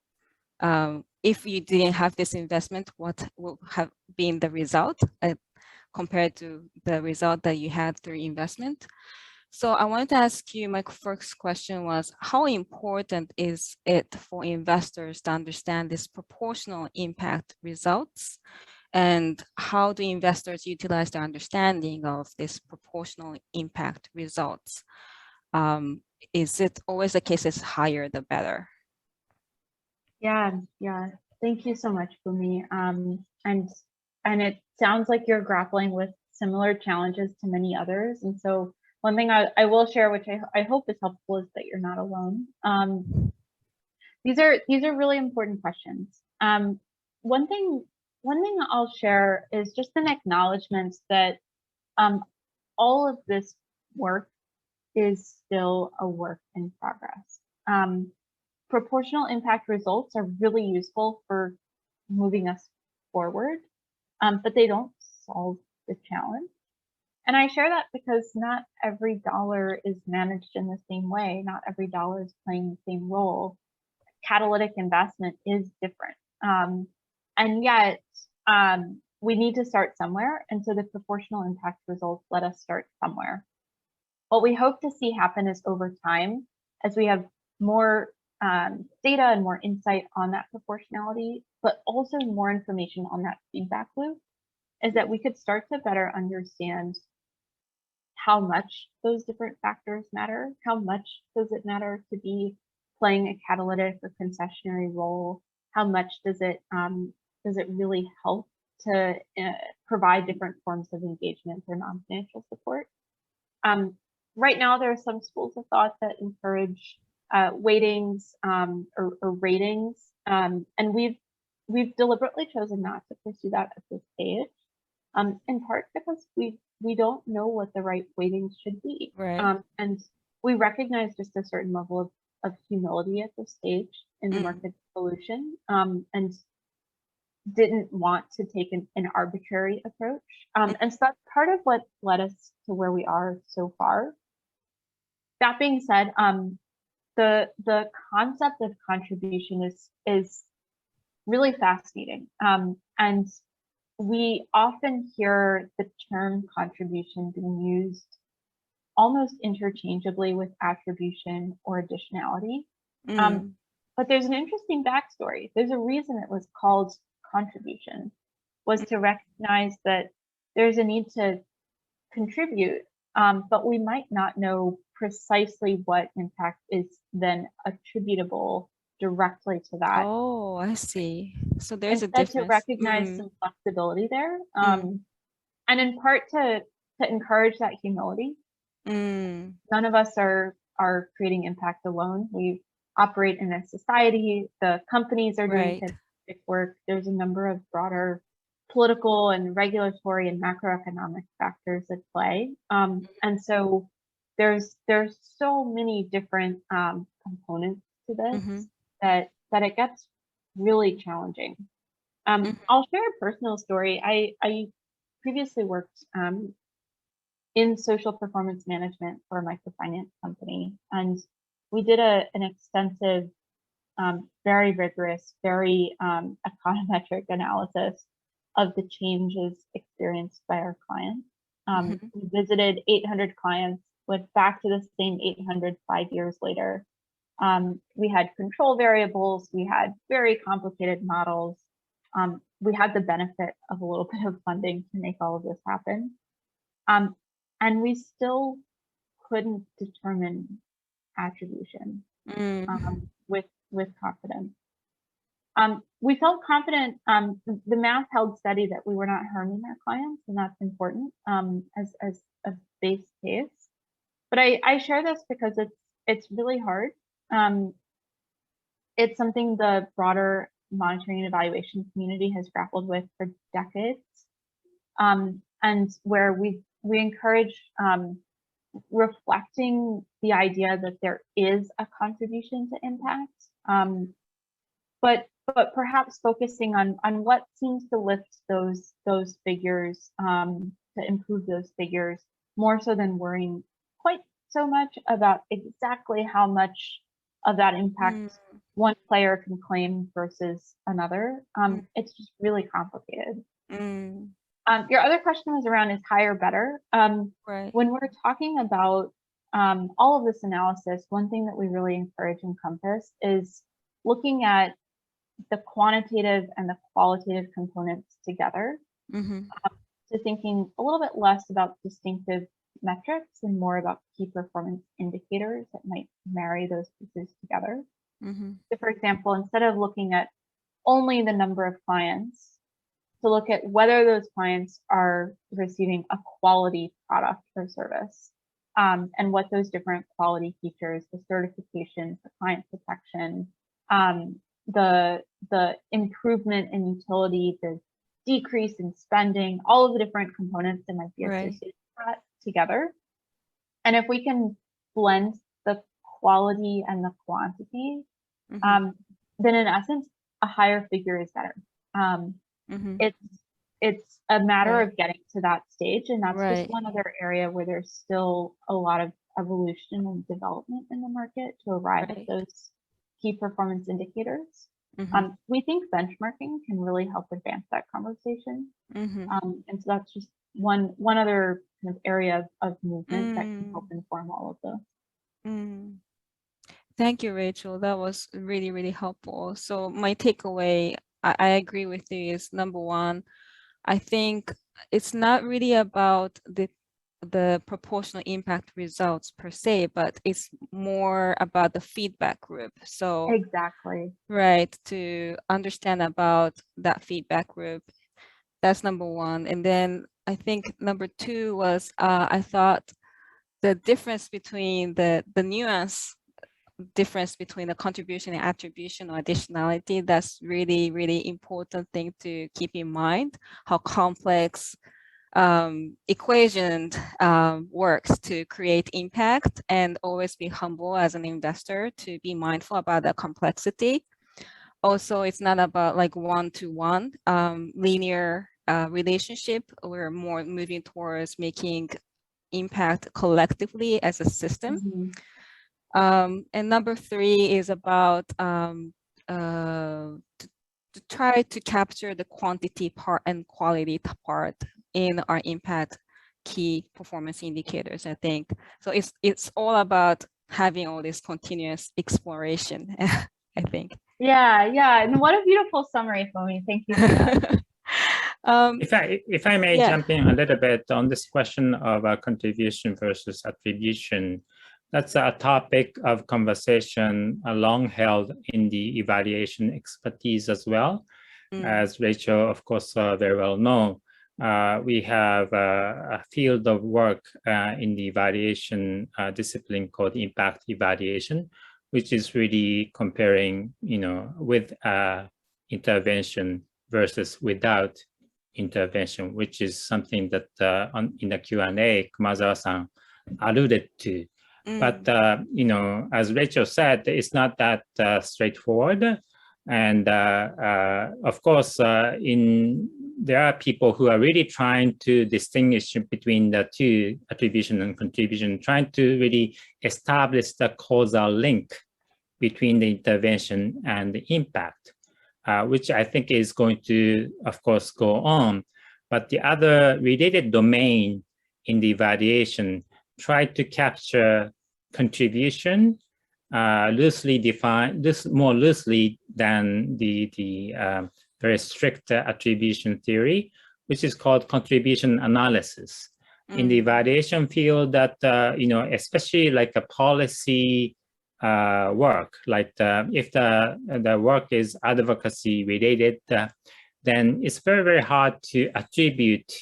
if you didn't have this investment, what would have been the result compared to the result that you had through investment. So I wanted to ask you, my first question was, how important is it for investors to understand this proportional impact results? And how do investors utilize their understanding of this proportional impact results? Is it always the case it's higher the better? Yeah. Thank you so much, Bumi. And it sounds like you're grappling with similar challenges to many others. And so one thing I will share, which I hope is helpful, is that you're not alone. These are really important questions. One thing I'll share is just an acknowledgement that all of this work is still a work in progress. Proportional impact results are really useful for moving us forward, but they don't solve the challenge. And I share that because not every dollar is managed in the same way. Not every dollar is playing the same role. Catalytic investment is different. And yet we need to start somewhere. And so the proportional impact results let us start somewhere. What we hope to see happen is over time, as we have more data and more insight on that proportionality, but also more information on that feedback loop, is that we could start to better understand how much those different factors matter. How much does it matter to be playing a catalytic or concessionary role? How much does it really help to provide different forms of engagement or non-financial support? Right now, there are some schools of thought that encourage weightings or ratings, and we've deliberately chosen not to pursue that at this stage, in part because we don't know what the right weightings should be, right. And we recognize just a certain level of humility at this stage in the market evolution, and didn't want to take an arbitrary approach, and so that's part of what led us to where we are so far. That being said, the concept of contribution is really fascinating, and we often hear the term contribution being used almost interchangeably with attribution or additionality. But there's an interesting backstory. There's a reason it was called contribution, was to recognize that there's a need to contribute, but we might not know precisely what impact is then attributable directly to that. Oh, I see. So there's a Instead, difference. to recognize some flexibility there, and in part to encourage that humility. None of us are creating impact alone. We operate in a society. The companies are doing fantastic work. There's a number of broader political and regulatory and macroeconomic factors at play, and so there's so many different components to this that it gets really challenging. I'll share a personal story. I previously worked in social performance management for a microfinance company, and we did an extensive, very rigorous, very econometric analysis of the changes experienced by our clients. We visited 800 clients, went back to the same 800 5 years later. We had control variables, we had very complicated models. We had the benefit of a little bit of funding to make all of this happen. And we still couldn't determine attribution with confidence. We felt confident. The math held steady that we were not harming our clients, and that's important as a base case. But I share this because it's really hard. It's something the broader monitoring and evaluation community has grappled with for decades, and where we encourage reflecting the idea that there is a contribution to impact, but but perhaps focusing on what seems to lift those figures, to improve those figures, more so than worrying quite so much about exactly how much of that impact one player can claim versus another. It's just really complicated. Your other question was around, is higher better? Right. When we're talking about all of this analysis, one thing that we really encourage in Compass is looking at the quantitative and the qualitative components together. So thinking a little bit less about distinctive metrics and more about key performance indicators that might marry those pieces together. So for example, instead of looking at only the number of clients, to look at whether those clients are receiving a quality product or service, and what those different quality features, the certification, the client protection, the improvement in utility, the decrease in spending, all of the different components that might be associated with that together. And if we can blend the quality and the quantity, then in essence, a higher figure is better. It's a matter of getting to that stage, and that's just one other area where there's still a lot of evolution and development in the market to arrive at those key performance indicators. We think benchmarking can really help advance that conversation. And so that's just one other kind of area of movement that can help inform all of this. Thank you, Rachel. That was really, really helpful. So my takeaway, I agree with you, is number one, I think it's not really about the proportional impact results per se, but it's more about the feedback group. So exactly, right, to understand about that feedback group. That's number one. And then I think number two was I thought the difference between the nuance difference between the contribution and attribution or additionality, that's really, really important thing to keep in mind, how complex equation works to create impact, and always be humble as an investor to be mindful about the complexity. Also, it's not about like one-to-one linear relationship. We're more moving towards making impact collectively as a system. And number three is about to try to capture the quantity part and quality part in our impact key performance indicators, I think. So it's all about having all this continuous exploration, I think. Yeah. And what a beautiful summary, Fomi. Thank you for that. If I may jump in a little bit on this question of contribution versus attribution, that's a topic of conversation long held in the evaluation expertise as well. As Rachel, of course, very well know, we have a field of work in the evaluation discipline called impact evaluation, which is really comparing, with intervention versus without intervention, which is something that in the Q&A, Kumazawa-san alluded to. But, as Rachel said, it's not that straightforward. And of course, there are people who are really trying to distinguish between the two, attribution and contribution, trying to really establish the causal link between the intervention and the impact, which I think is going to, of course, go on. But the other related domain in the evaluation try to capture contribution loosely defined, more loosely than the very strict attribution theory, which is called contribution analysis. In the evaluation field, that especially like a policy work, like if the work is advocacy related, then it's very, very hard to attribute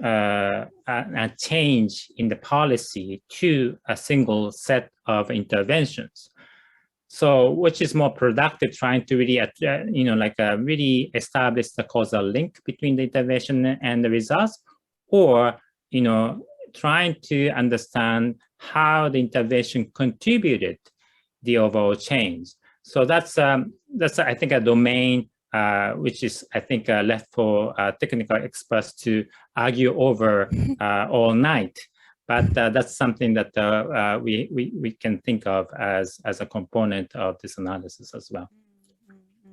a change in the policy to a single set of interventions. So, which is more productive, trying to really, really establish the causal link between the intervention and the results, or, trying to understand how the intervention contributed the overall change. So that's I think a domain which is I think left for technical experts to argue over all night. But that's something that we can think of as a component of this analysis as well.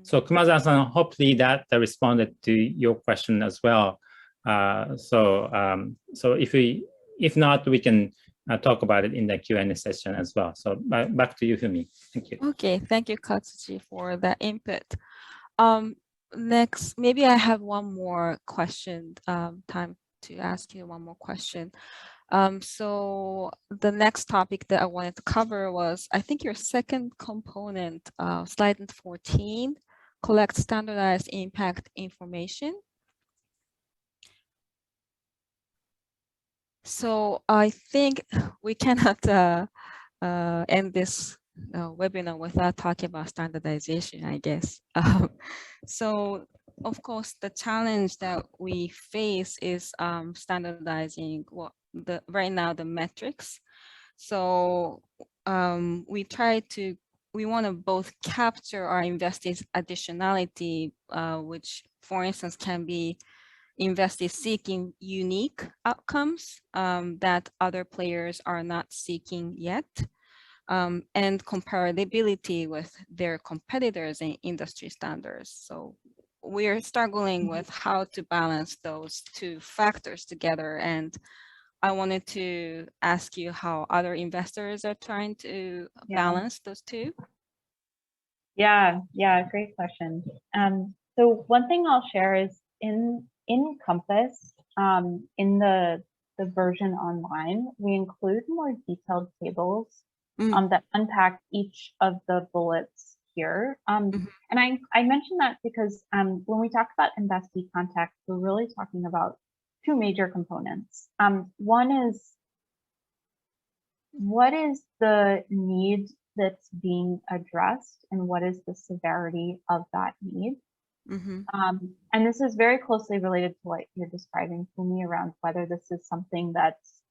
So Kumazawa-san, hopefully that responded to your question as well. So if not, we can talk about it in the Q&A session as well. So back to you, Fumi. Thank you. Okay, thank you, Katsuji, for that input. Next, maybe I have one more question, time to ask you one more question. So the next topic that I wanted to cover was, I think, your second component, slide 14, collect standardized impact information. So I think we cannot end this webinar without talking about standardization, I guess. So of course, the challenge that we face is standardizing right now the metrics. So we want to both capture our investees' additionality, which, for instance, can be investees seeking unique outcomes that other players are not seeking yet, and comparability with their competitors and industry standards. So we're struggling with how to balance those two factors together. And I wanted to ask you how other investors are trying to balance those two. Yeah, great question. So one thing I'll share is in Compass, in the version online, we include more detailed tables that unpack each of the bullets here. And I mentioned that because when we talk about investee context, we're really talking about two major components. One is, what is the need that's being addressed and what is the severity of that need? And this is very closely related to what you're describing to me around whether this is something that's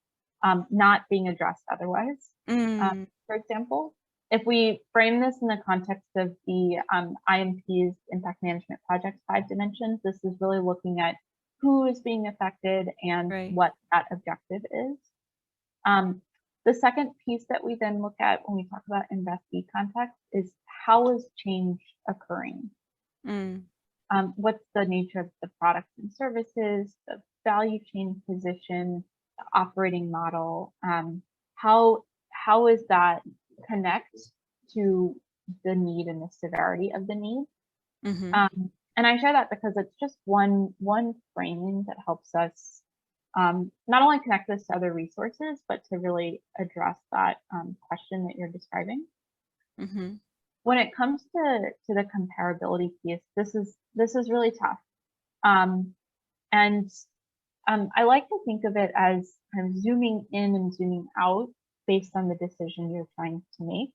not being addressed otherwise. For example, if we frame this in the context of the IMP's Impact Management Project 5 dimensions, this is really looking at who is being affected and what that objective is. The second piece that we then look at when we talk about investee context is how is change occurring? What's the nature of the products and services, the value chain position, the operating model? How is that connect to the need and the severity of the need? And I share that because it's just one framing that helps us not only connect this to other resources, but to really address that question that you're describing. When it comes to the comparability piece, this is really tough. And I like to think of it as kind of zooming in and zooming out based on the decision you're trying to make.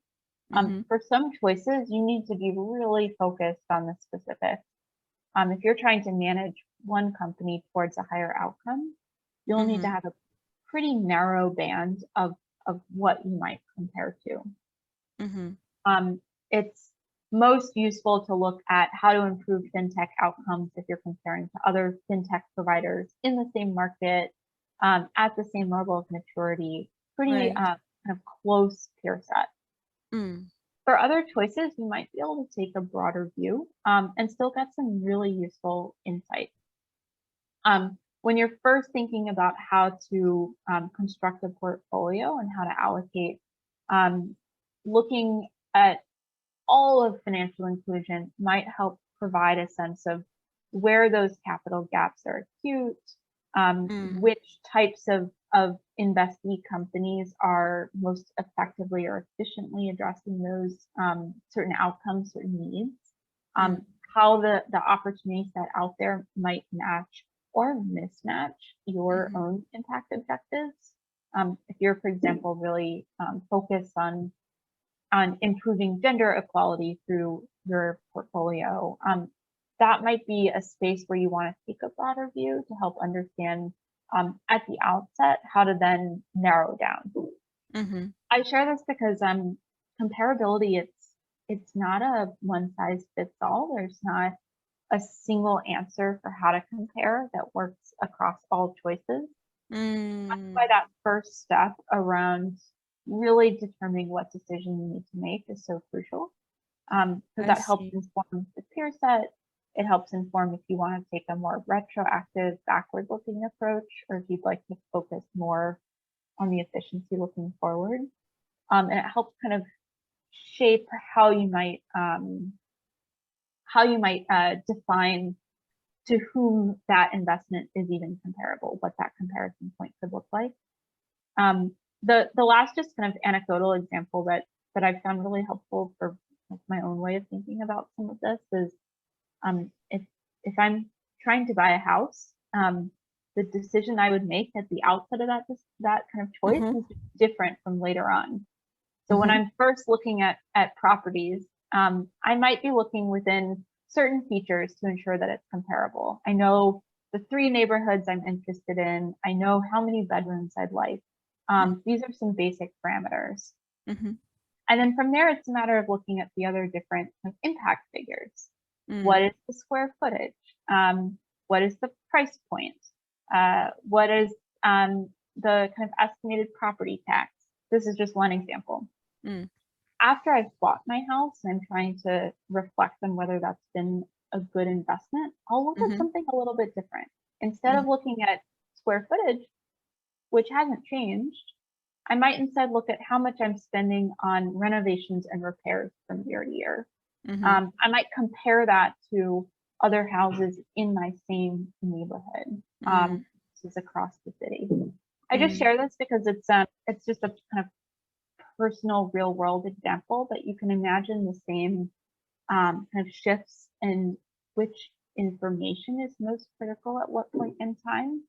For some choices, you need to be really focused on the specifics. If you're trying to manage one company towards a higher outcome, you'll need to have a pretty narrow band of what you might compare to. It's most useful to look at how to improve fintech outcomes if you're comparing to other fintech providers in the same market, at the same level of maturity, pretty kind of close peer set. For other choices, you might be able to take a broader view and still get some really useful insight. When you're first thinking about how to construct a portfolio and how to allocate, looking at all of financial inclusion might help provide a sense of where those capital gaps are acute, which types of investee companies are most effectively or efficiently addressing those certain outcomes, certain needs, how the opportunity set out there might match or mismatch your own impact objectives. If you're, for example, really focused on improving gender equality through your portfolio, that might be a space where you want to take a broader view to help understand at the outset how to then narrow down. I share this because comparability, it's not a one size fits all. There's not a single answer for how to compare that works across all choices. That's why that first step around really determining what decision you need to make is so crucial. So that helps inform the peer set. It helps inform if you want to take a more retroactive, backward-looking approach, or if you'd like to focus more on the efficiency looking forward. And it helps kind of shape how you might define to whom that investment is even comparable, what that comparison point could look like. The last just kind of anecdotal example that I've found really helpful for my own way of thinking about some of this is if I'm trying to buy a house, the decision I would make at the outset of that kind of choice is different from later on. So when I'm first looking at properties, I might be looking within certain features to ensure that it's comparable. I know the 3 neighborhoods I'm interested in. I know how many bedrooms I'd like. These are some basic parameters. And then from there, it's a matter of looking at the other different impact figures. What is the square footage? What is the price point? What is the kind of estimated property tax? This is just one example. After I've bought my house and I'm trying to reflect on whether that's been a good investment, I'll look at something a little bit different. Instead of looking at square footage, which hasn't changed, I might instead look at how much I'm spending on renovations and repairs from year to year. I might compare that to other houses in my same neighborhood. This is across the city. I just share this because it's just a kind of personal real world example, but you can imagine the same kind of shifts in which information is most critical at what point in time,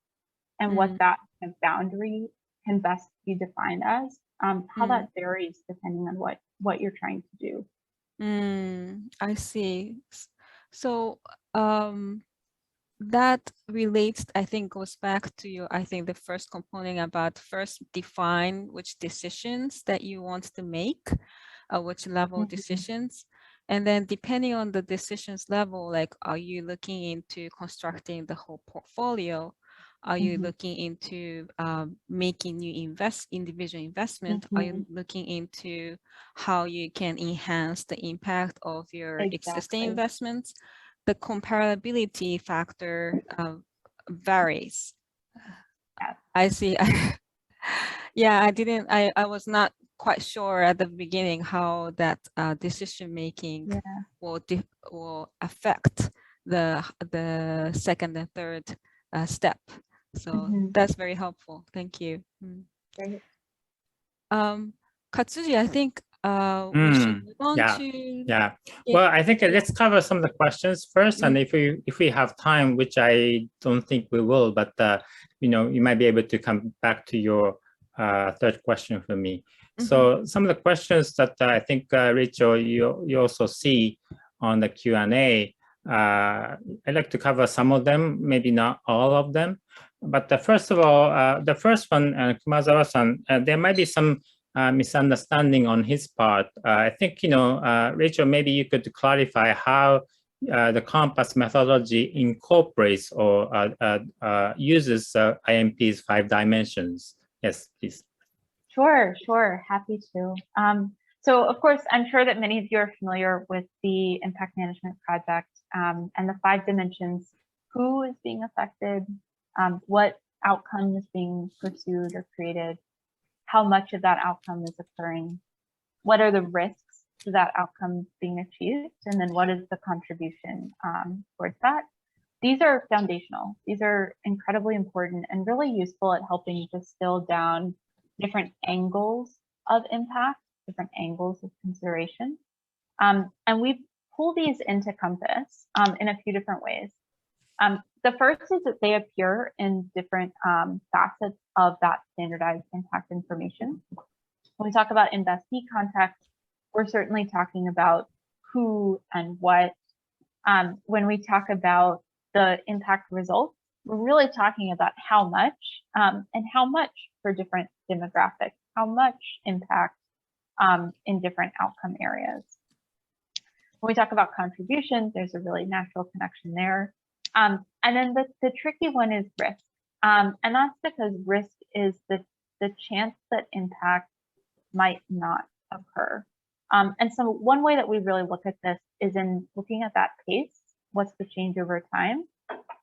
and what that kind of boundary can best be defined as, how that varies depending on what you're trying to do. I see. So that relates, I think, goes back to your, I think, the first component about first define which decisions that you want to make, which level decisions. And then depending on the decisions level, like, are you looking into constructing the whole portfolio? Are you looking into making new individual investment? Are you looking into how you can enhance the impact of your existing investments? The comparability factor varies. I see. Yeah, I was not quite sure at the beginning how that decision making will affect the second and third step. So that's very helpful. Thank you. Great. Katsuji, I think we should move on to. Well, I think let's cover some of the questions first, and if we have time, which I don't think we will, but you might be able to come back to your third question for me. So some of the questions that I think Rachel, you also see on the Q&A. I'd like to cover some of them, maybe not all of them. But first of all, the first one, Kumazawa-san, there might be some misunderstanding on his part. I think, Rachel, maybe you could clarify how the Compass methodology incorporates or uses IMP's 5 dimensions. Yes, please. Sure. Happy to. So, of course, I'm sure that many of you are familiar with the Impact Management Project and the 5 dimensions: who is being affected, what outcome is being pursued or created, how much of that outcome is occurring, what are the risks to that outcome being achieved, and then what is the contribution towards that. These are foundational. These are incredibly important and really useful at helping distill down different angles of impact, different angles of consideration. And we pull these into Compass in a few different ways. The first is that they appear in different facets of that standardized impact information. When we talk about investee context, we're certainly talking about who and what. When we talk about the impact results, we're really talking about how much and how much for different demographics, how much impact in different outcome areas. When we talk about contribution, there's a really natural connection there. And then the tricky one is risk. And that's because risk is the chance that impact might not occur. And so one way that we really look at this is in looking at that pace, what's the change over time,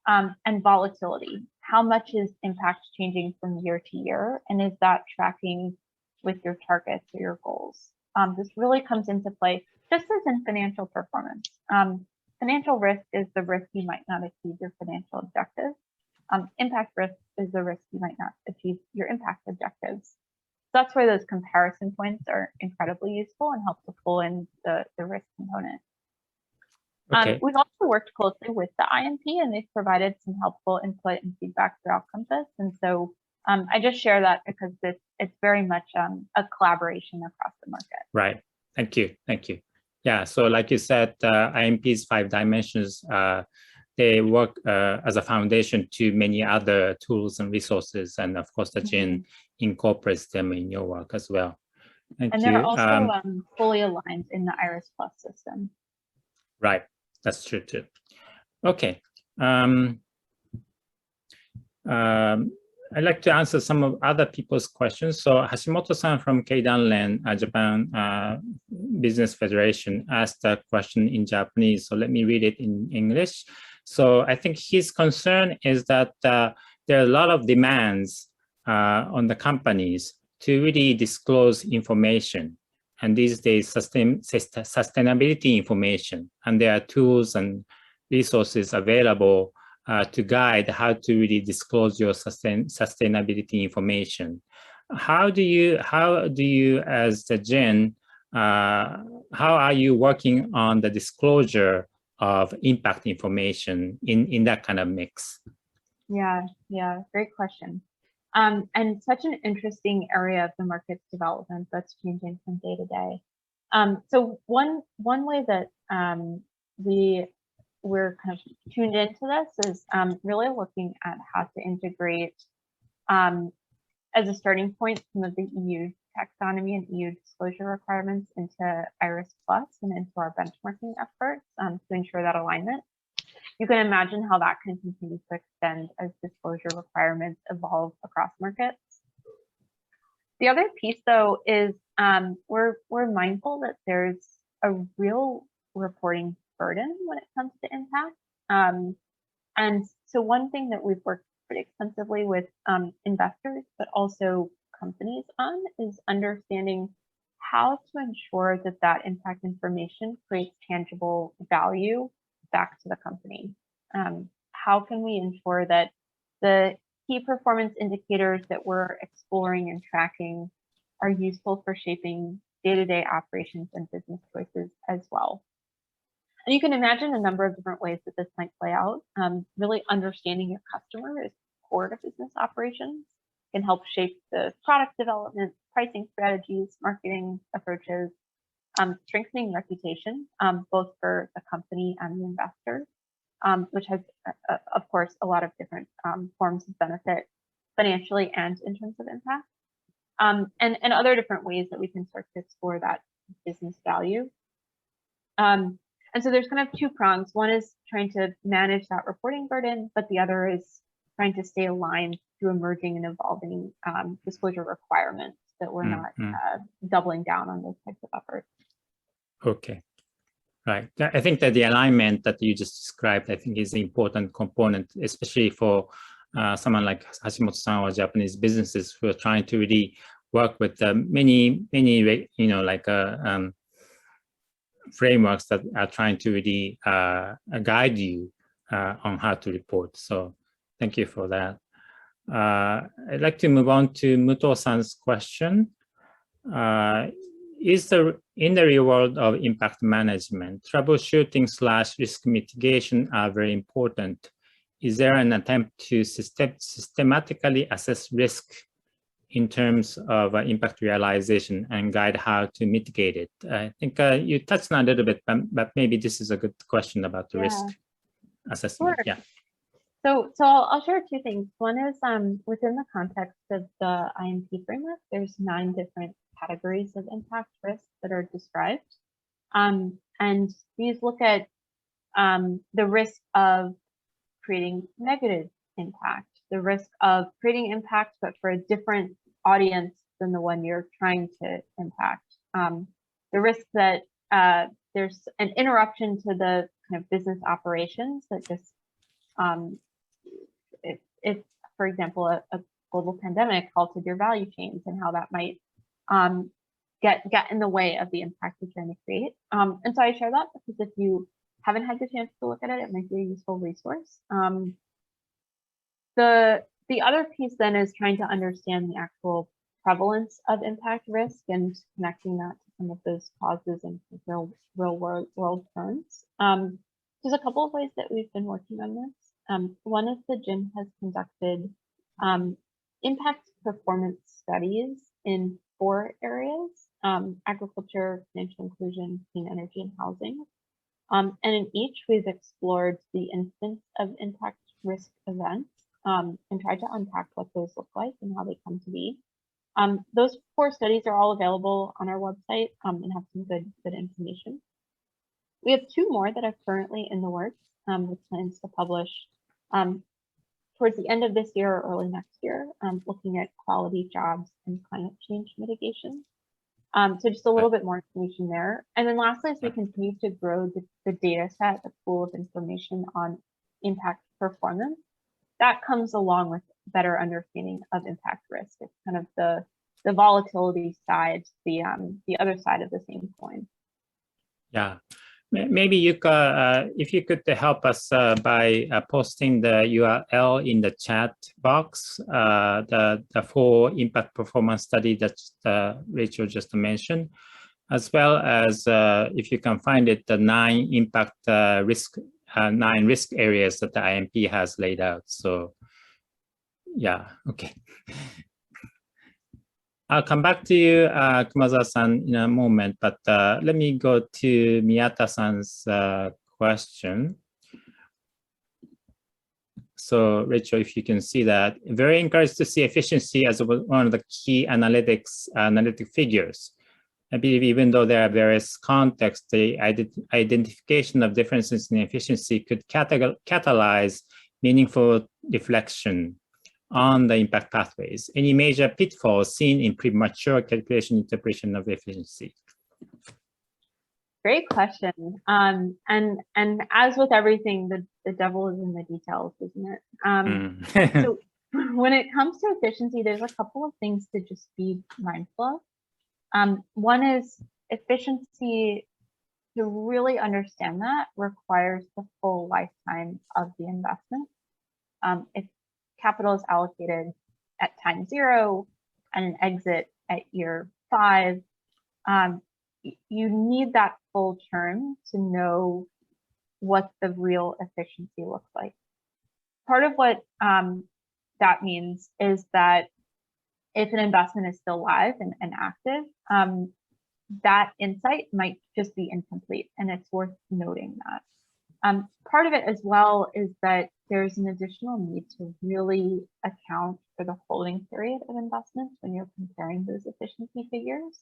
and volatility. How much is impact changing from year to year? And is that tracking with your targets or your goals? This really comes into play just as in financial performance. Financial risk is the risk you might not achieve your financial objectives. Impact risk is the risk you might not achieve your impact objectives. So that's where those comparison points are incredibly useful and help to pull in the risk component. Okay. We've also worked closely with the IMP, and they've provided some helpful input and feedback throughout Compass. And so I just share that because it's very much a collaboration across the market. Right. Thank you. Thank you. Yeah. So like you said, IMP's 5 dimensions, they work as a foundation to many other tools and resources. And of course, the Giin incorporates them in your work as well. Thank you. And they're also fully aligned in the IRIS Plus system. Right. That's true too. Okay. I'd like to answer some of other people's questions. So Hashimoto-san from Keidanren, Japan Business Federation asked a question in Japanese. So let me read it in English. So I think his concern is that there are a lot of demands on the companies to really disclose information. And these days, sustainability information, and there are tools and resources available to guide how to really disclose your sustainability information. How do you as the Giin, how are you working on the disclosure of impact information in that kind of mix? Yeah, great question. And such an interesting area of the market's development that's changing from day to day. So one way that we're kind of tuned into this is really looking at how to integrate, as a starting point, some of the EU taxonomy and EU disclosure requirements into IRIS Plus and into our benchmarking efforts to ensure that alignment. You can imagine how that can continue to extend as disclosure requirements evolve across markets. The other piece, though, is we're mindful that there's a real reporting burden when it comes to impact. And so one thing that we've worked pretty extensively with investors, but also companies on, is understanding how to ensure that that impact information creates tangible value back to the company. How can we ensure that the key performance indicators that we're exploring and tracking are useful for shaping day-to-day operations and business choices as well? And you can imagine a number of different ways that this might play out. Really understanding your customer is core to business operations, can help shape the product development, pricing strategies, marketing approaches, strengthening reputation, both for the company and the investor, which has, of course, a lot of different forms of benefit financially and in terms of impact, and other different ways that we can start to explore that business value. And so there's kind of 2 prongs. One is trying to manage that reporting burden, but the other is trying to stay aligned to emerging and evolving disclosure requirements that we're not doubling down on those types of efforts. Okay. Right. I think that the alignment that you just described, I think, is an important component, especially for someone like Hashimoto-san or Japanese businesses who are trying to really work with many, frameworks that are trying to really guide you on how to report. So thank you for that. I'd like to move on to Muto-san's question. In the real world of impact management, troubleshooting/risk mitigation are very important. Is there an attempt to systematically assess risk in terms of impact realization and guide how to mitigate it? I think you touched on a little bit, but maybe this is a good question about the risk assessment. Sure. Yeah. So I'll share 2 things. One is within the context of the IMP framework, there's 9 different categories of impact risk that are described. And And these look at the risk of creating negative impact, the risk of creating impact, but for a different audience than the one you're trying to impact. The risk that there's an interruption to the kind of business operations that just, if for example, a global pandemic halted your value chains, and how that might get in the way of the impact you're trying to create. And so I share that because if you haven't had the chance to look at it, it might be a useful resource. The other piece then is trying to understand the actual prevalence of impact risk and connecting that to some of those causes in real world terms. There's a couple of ways that we've been working on this. One is that Giin has conducted impact performance studies in 4 areas: agriculture, financial inclusion, clean energy, and housing. And in each, we've explored the instance of impact risk events and tried to unpack what those look like and how they come to be. Those 4 studies are all available on our website and have some good information. We have 2 more that are currently in the works with plans to publish towards the end of this year or early next year, looking at quality jobs and climate change mitigation. So just a little bit more information there. And then lastly, as we continue to grow the data set, the pool of information on impact performance, that comes along with better understanding of impact risk. It's kind of the volatility side, the other side of the same coin. Yeah. Maybe you could, if you could help us by posting the URL in the chat box, the 4 impact performance study that Rachel just mentioned, as well as if you can find it, the 9 impact risk 9 risk areas that the IMP has laid out. So yeah, okay. I'll come back to you, Kumazawa-san, in a moment, but let me go to Miyata-san's question. So Rachel, if you can see that, very encouraged to see efficiency as one of the key analytic figures. I believe even though there are various contexts, the identification of differences in efficiency could catalyze meaningful reflection on the impact pathways. Any major pitfalls seen in premature calculation interpretation of efficiency? Great question. And as with everything, the devil is in the details, isn't it? So when it comes to efficiency, there's a couple of things to just be mindful of. One is efficiency. To really understand that requires the full lifetime of the investment. If capital is allocated at time 0 and an exit at year 5, you need that full term to know what the real efficiency looks like. Part of what that means is that if an investment is still live and active, that insight might just be incomplete, and it's worth noting that. Part of it as well is that there's an additional need to really account for the holding period of investments when you're comparing those efficiency figures.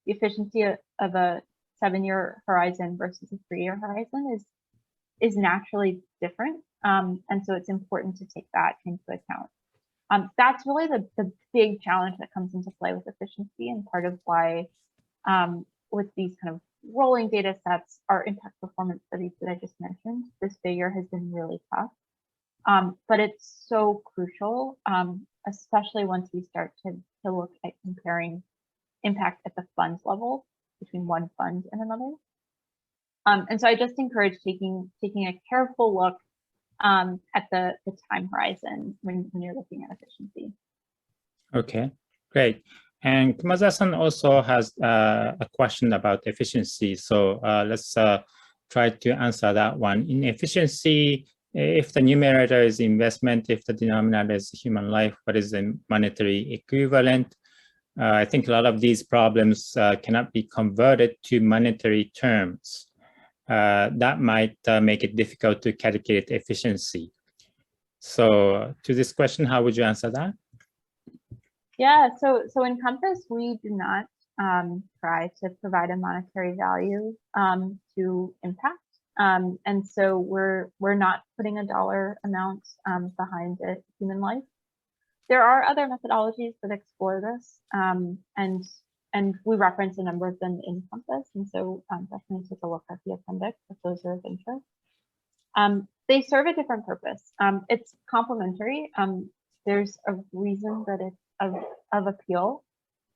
The efficiency of a 7-year horizon versus a 3-year horizon is naturally different. And so it's important to take that into account. That's really the big challenge that comes into play with efficiency, and part of why with these kind of rolling data sets, our impact performance studies that I just mentioned, this figure has been really tough. But it's so crucial, especially once we start to look at comparing impact at the funds level between one fund and another. And so I just encourage taking a careful look at the time horizon when you're looking at efficiency. Okay, great. And Kumazawa-san also has a question about efficiency. So let's try to answer that one. In efficiency, if the numerator is investment, if the denominator is human life, what is the monetary equivalent? I think a lot of these problems cannot be converted to monetary terms. That might make it difficult to calculate efficiency. So to this question, how would you answer that? Yeah, so in Compass, we do not try to provide a monetary value to impact. And so we're not putting a dollar amount behind a human life. There are other methodologies that explore this, and we reference a number of them in Compass, and so definitely take a look at the appendix if those are of interest. They serve a different purpose. It's complementary. There's a reason that it's of appeal,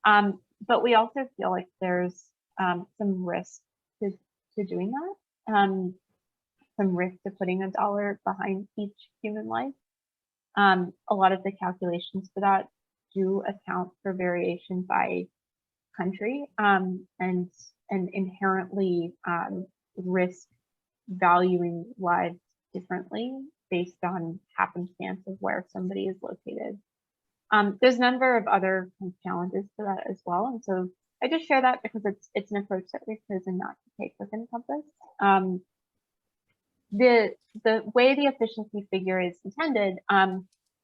but we also feel like there's some risk to doing that, some risk to putting a dollar behind each human life. A lot of the calculations for that do account for variation by country, and inherently risk valuing lives differently based on happenstance of where somebody is located. There's a number of other challenges to that as well, and so I just share that because it's an approach that we've chosen not to take within Compass. The way the efficiency figure is intended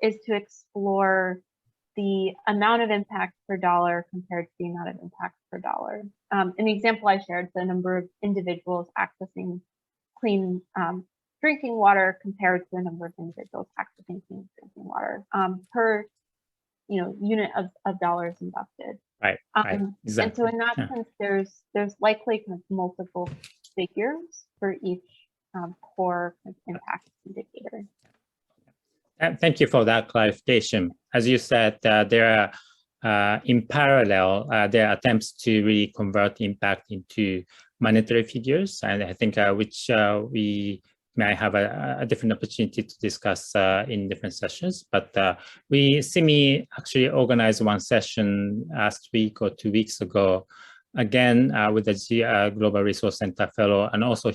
is to explore the amount of impact per dollar compared to the amount of impact per dollar. In the example I shared, the number of individuals accessing clean drinking water compared to the number of individuals accessing clean drinking water per unit of dollars invested. Right. Exactly. And so in that sense, there's likely kind of multiple figures for each core impact indicator. Thank you for that clarification. As you said, there are in parallel, there are attempts to really convert impact into monetary figures, and I think which we may have a different opportunity to discuss in different sessions. But SIMI actually organized one session last week or 2 weeks ago, again with the Global Resource Center fellow, and also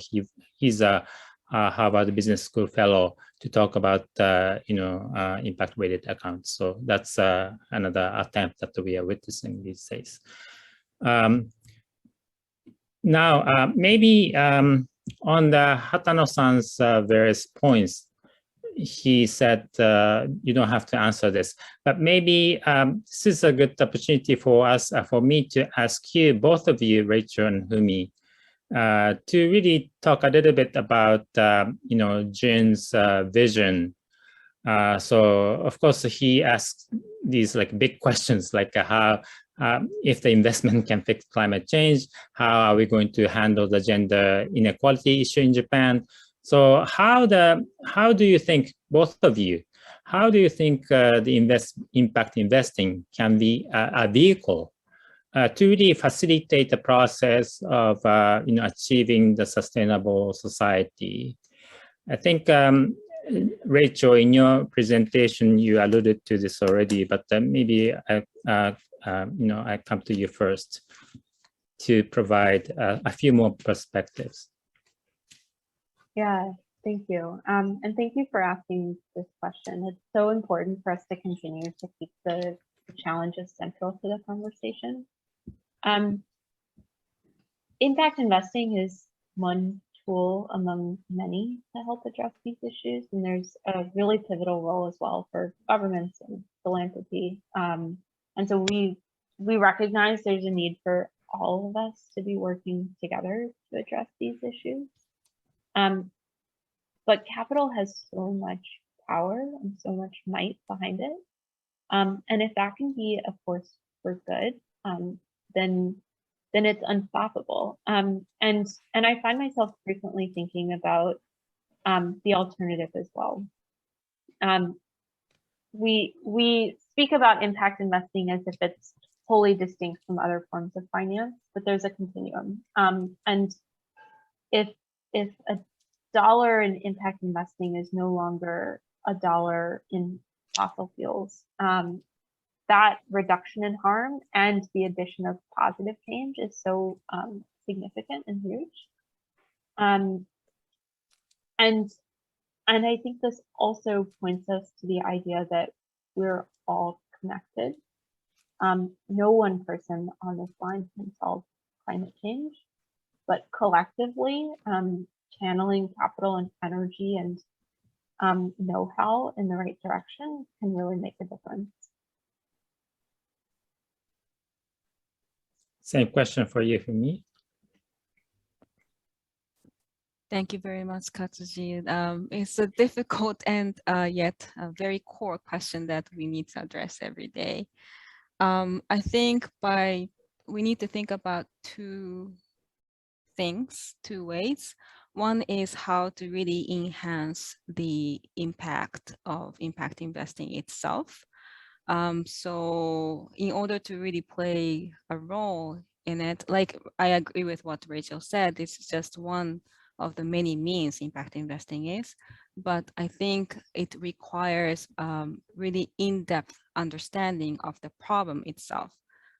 he's a Harvard Business School fellow, to talk about impact-weighted accounts. So that's another attempt that we are witnessing these days. Now, maybe on the Hatano-san's various points, he said you don't have to answer this, but maybe this is a good opportunity for us, for me to ask you, both of you, Rachel and Fumi, to really talk a little bit about Giin's vision. So of course he asks these big questions, like how if the investment can fix climate change, how are we going to handle the gender inequality issue in Japan? So how do you think, both of you, how do you think the impact investing can be a vehicle to really facilitate the process of achieving the sustainable society? I think Rachel, in your presentation, you alluded to this already, but maybe I come to you first to provide a few more perspectives. Yeah, thank you. And thank you for asking this question. It's so important for us to continue to keep the challenges central to the conversation. Impact investing is one tool among many to help address these issues, and there's a really pivotal role as well for governments and philanthropy. And so we recognize there's a need for all of us to be working together to address these issues. But capital has so much power and so much might behind it. And if that can be a force for good, then it's unstoppable. And I find myself frequently thinking about the alternative as well. We speak about impact investing as if it's wholly distinct from other forms of finance, but there's a continuum. And if a dollar in impact investing is no longer a dollar in fossil fuels, that reduction in harm and the addition of positive change is so significant and huge. And I think this also points us to the idea that we're all connected. No one person on this line can solve climate change, but collectively, channeling capital and energy and know-how in the right direction can really make a difference. Same question for you, Fumi. Thank you very much, Katsuji. It's a difficult and yet a very core question that we need to address every day. I think we need to think about two ways. One is how to really enhance the impact of impact investing itself. So in order to really play a role in it, like I agree with what Rachel said, this is just one of the many means impact investing is, but I think it requires really in-depth understanding of the problem itself,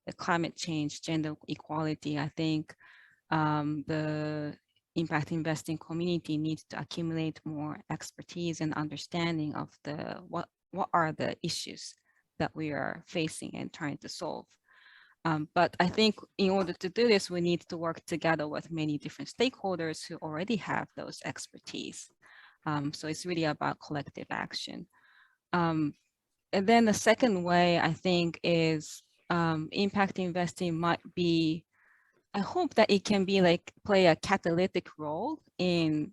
the climate change, gender equality. I think the impact investing community needs to accumulate more expertise and understanding of what are the issues that we are facing and trying to solve. But I think in order to do this, we need to work together with many different stakeholders who already have those expertise. So it's really about collective action. And then the second way, I think, is impact investing might be, I hope that it can be like play a catalytic role in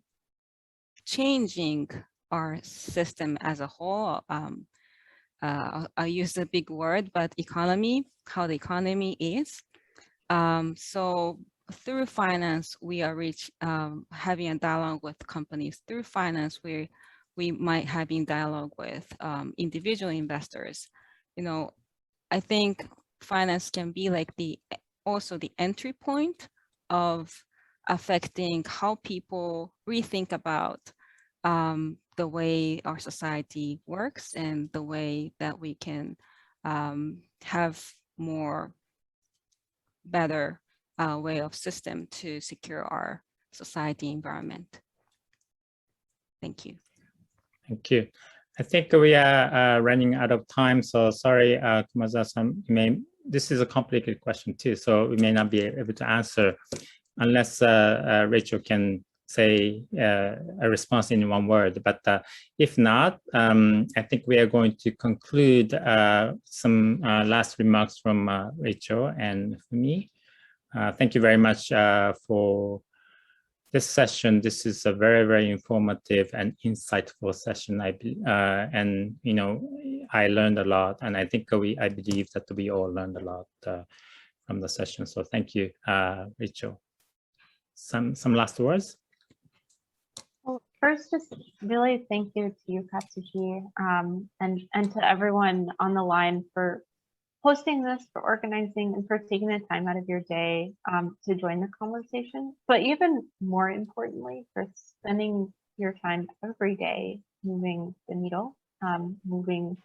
changing our system as a whole. I use a big word, but economy, how the economy is. So through finance, we are having a dialogue with companies. Through finance, we might have in dialogue with individual investors. You know, I think finance can be like also the entry point of affecting how people rethink about the way our society works and the way that we can have better way of system to secure our society environment. Thank you. Thank you. I think we are running out of time, so sorry, Kumazawa-san, this is a complicated question too, so we may not be able to answer unless Rachel can say a response in one word. But if not, I think we are going to conclude some last remarks from Rachel and Fumi. Thank you very much for this session. This is a very, very informative and insightful session. And you know, I learned a lot, and I think I believe that we all learned a lot from the session. So thank you, Rachel. Some last words. Well, first, just really thank you to you, Katsuji, and to everyone on the line for hosting this, for organizing, and for taking the time out of your day to join the conversation. But even more importantly, for spending your time every day moving the needle, moving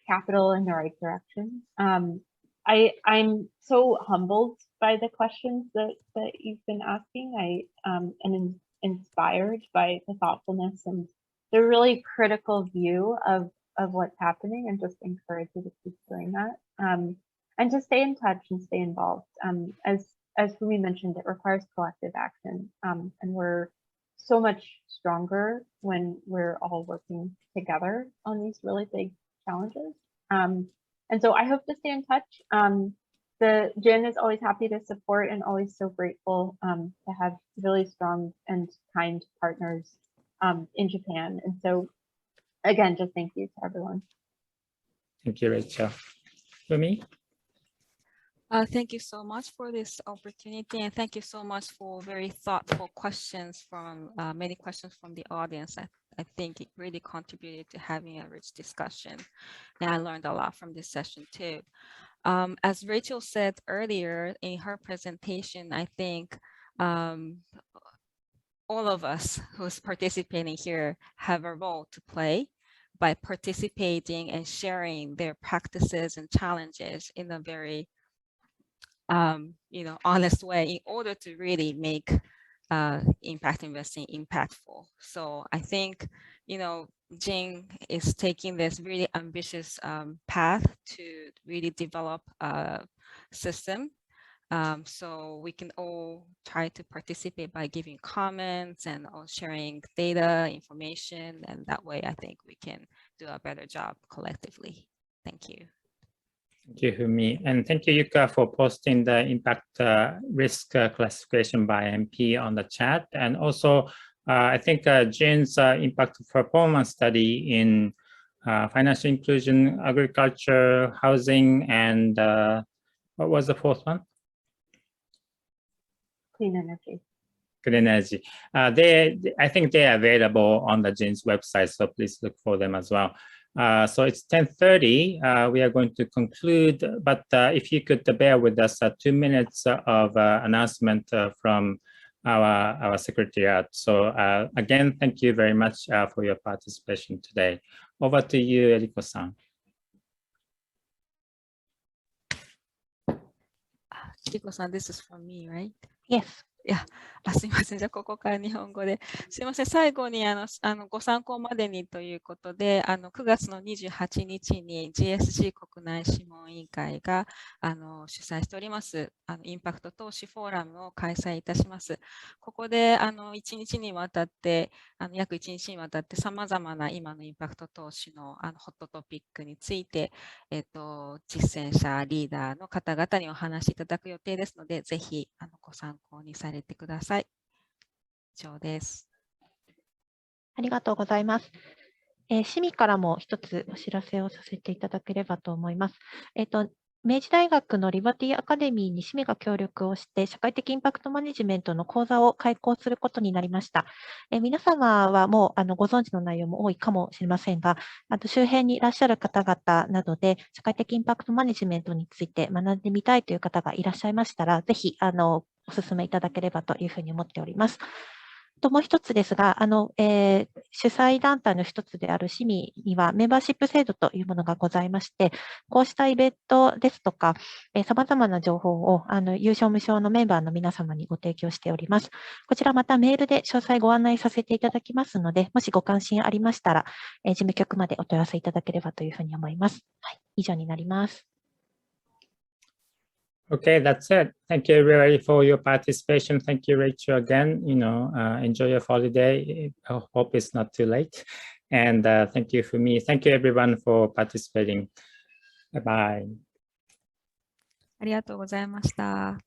capital in the right direction. I'm so humbled by the questions that you've been asking. And inspired by the thoughtfulness and the really critical view of what's happening, and just encourage you to keep doing that. And to stay in touch and stay involved. As Fumi mentioned, it requires collective action, and we're so much stronger when we're all working together on these really big challenges. And so I hope to stay in touch. The Giin is always happy to support and always so grateful to have really strong and kind partners in Japan. And so again, just thank you to everyone. Thank you, Rachel. Fumi? Thank you so much for this opportunity, and thank you so much for very thoughtful questions from many questions from the audience. I think it really contributed to having a rich discussion, and I learned a lot from this session too. As Rachel said earlier in her presentation, I think all of us who's participating here have a role to play by participating and sharing their practices and challenges in a very honest way in order to really make impact investing impactful. So I think, Giin is taking this really ambitious path to really develop a system. So we can all try to participate by giving comments and sharing data, information, and that way I think we can do a better job collectively. Thank you. Thank you, Fumi. And thank you, Yuka, for posting the impact risk classification by MP on the chat. And also, I think Giin's impact performance study in financial inclusion, agriculture, housing, and what was the fourth one? Clean energy. Clean energy. I think they are available on the Giin's website, so please look for them as well. So it's 10:30. We are going to conclude, but if you could bear with us 2 minutes of announcement from our secretariat. So again, thank you very much for your participation today. Over to you, Eriko-san. Eriko-san, this is for me, right? Yes. いや、すみません。じゃあ、ここから日本語で。すみません。最後にご参考までにということで、9月の28日に GSG 国内諮問委員会が主催しております、インパクト投資フォーラムを開催いたします。ここで1日にわたって、約1日にわたって、さまざまな今のインパクト投資のホットトピックについて、実践者、リーダーの方々にお話しいただく予定ですので、ぜひご参考にされてください。以上です。ありがとうございます。SIMIからも一つお知らせをさせていただければと思います。明治大学のリバティアカデミーにSIMIが協力をして、社会的インパクトマネジメントの講座を開講することになりました。皆様はもうご存知の内容も多いかもしれませんが、周辺にいらっしゃる方々などで、社会的インパクトマネジメントについて学んでみたいという方がいらっしゃいましたら、ぜひお勧めいただければというふうに思っております。もう一つですが、主催団体の一つであるSIMIにはメンバーシップ制度というものがございまして、こうしたイベントですとか、様々な情報を有償無償のメンバーの皆様にご提供しております。こちらまたメールで詳細ご案内させていただきますので、もしご関心ありましたら、事務局までお問い合わせいただければというふうに思います。はい、以上になります。Okay, that's it. Thank you everybody for your participation. Thank you, Rachel, again. Enjoy your holiday. I hope it's not too late. And thank you for me. Thank you everyone for participating. Bye-bye. ありがとうございました。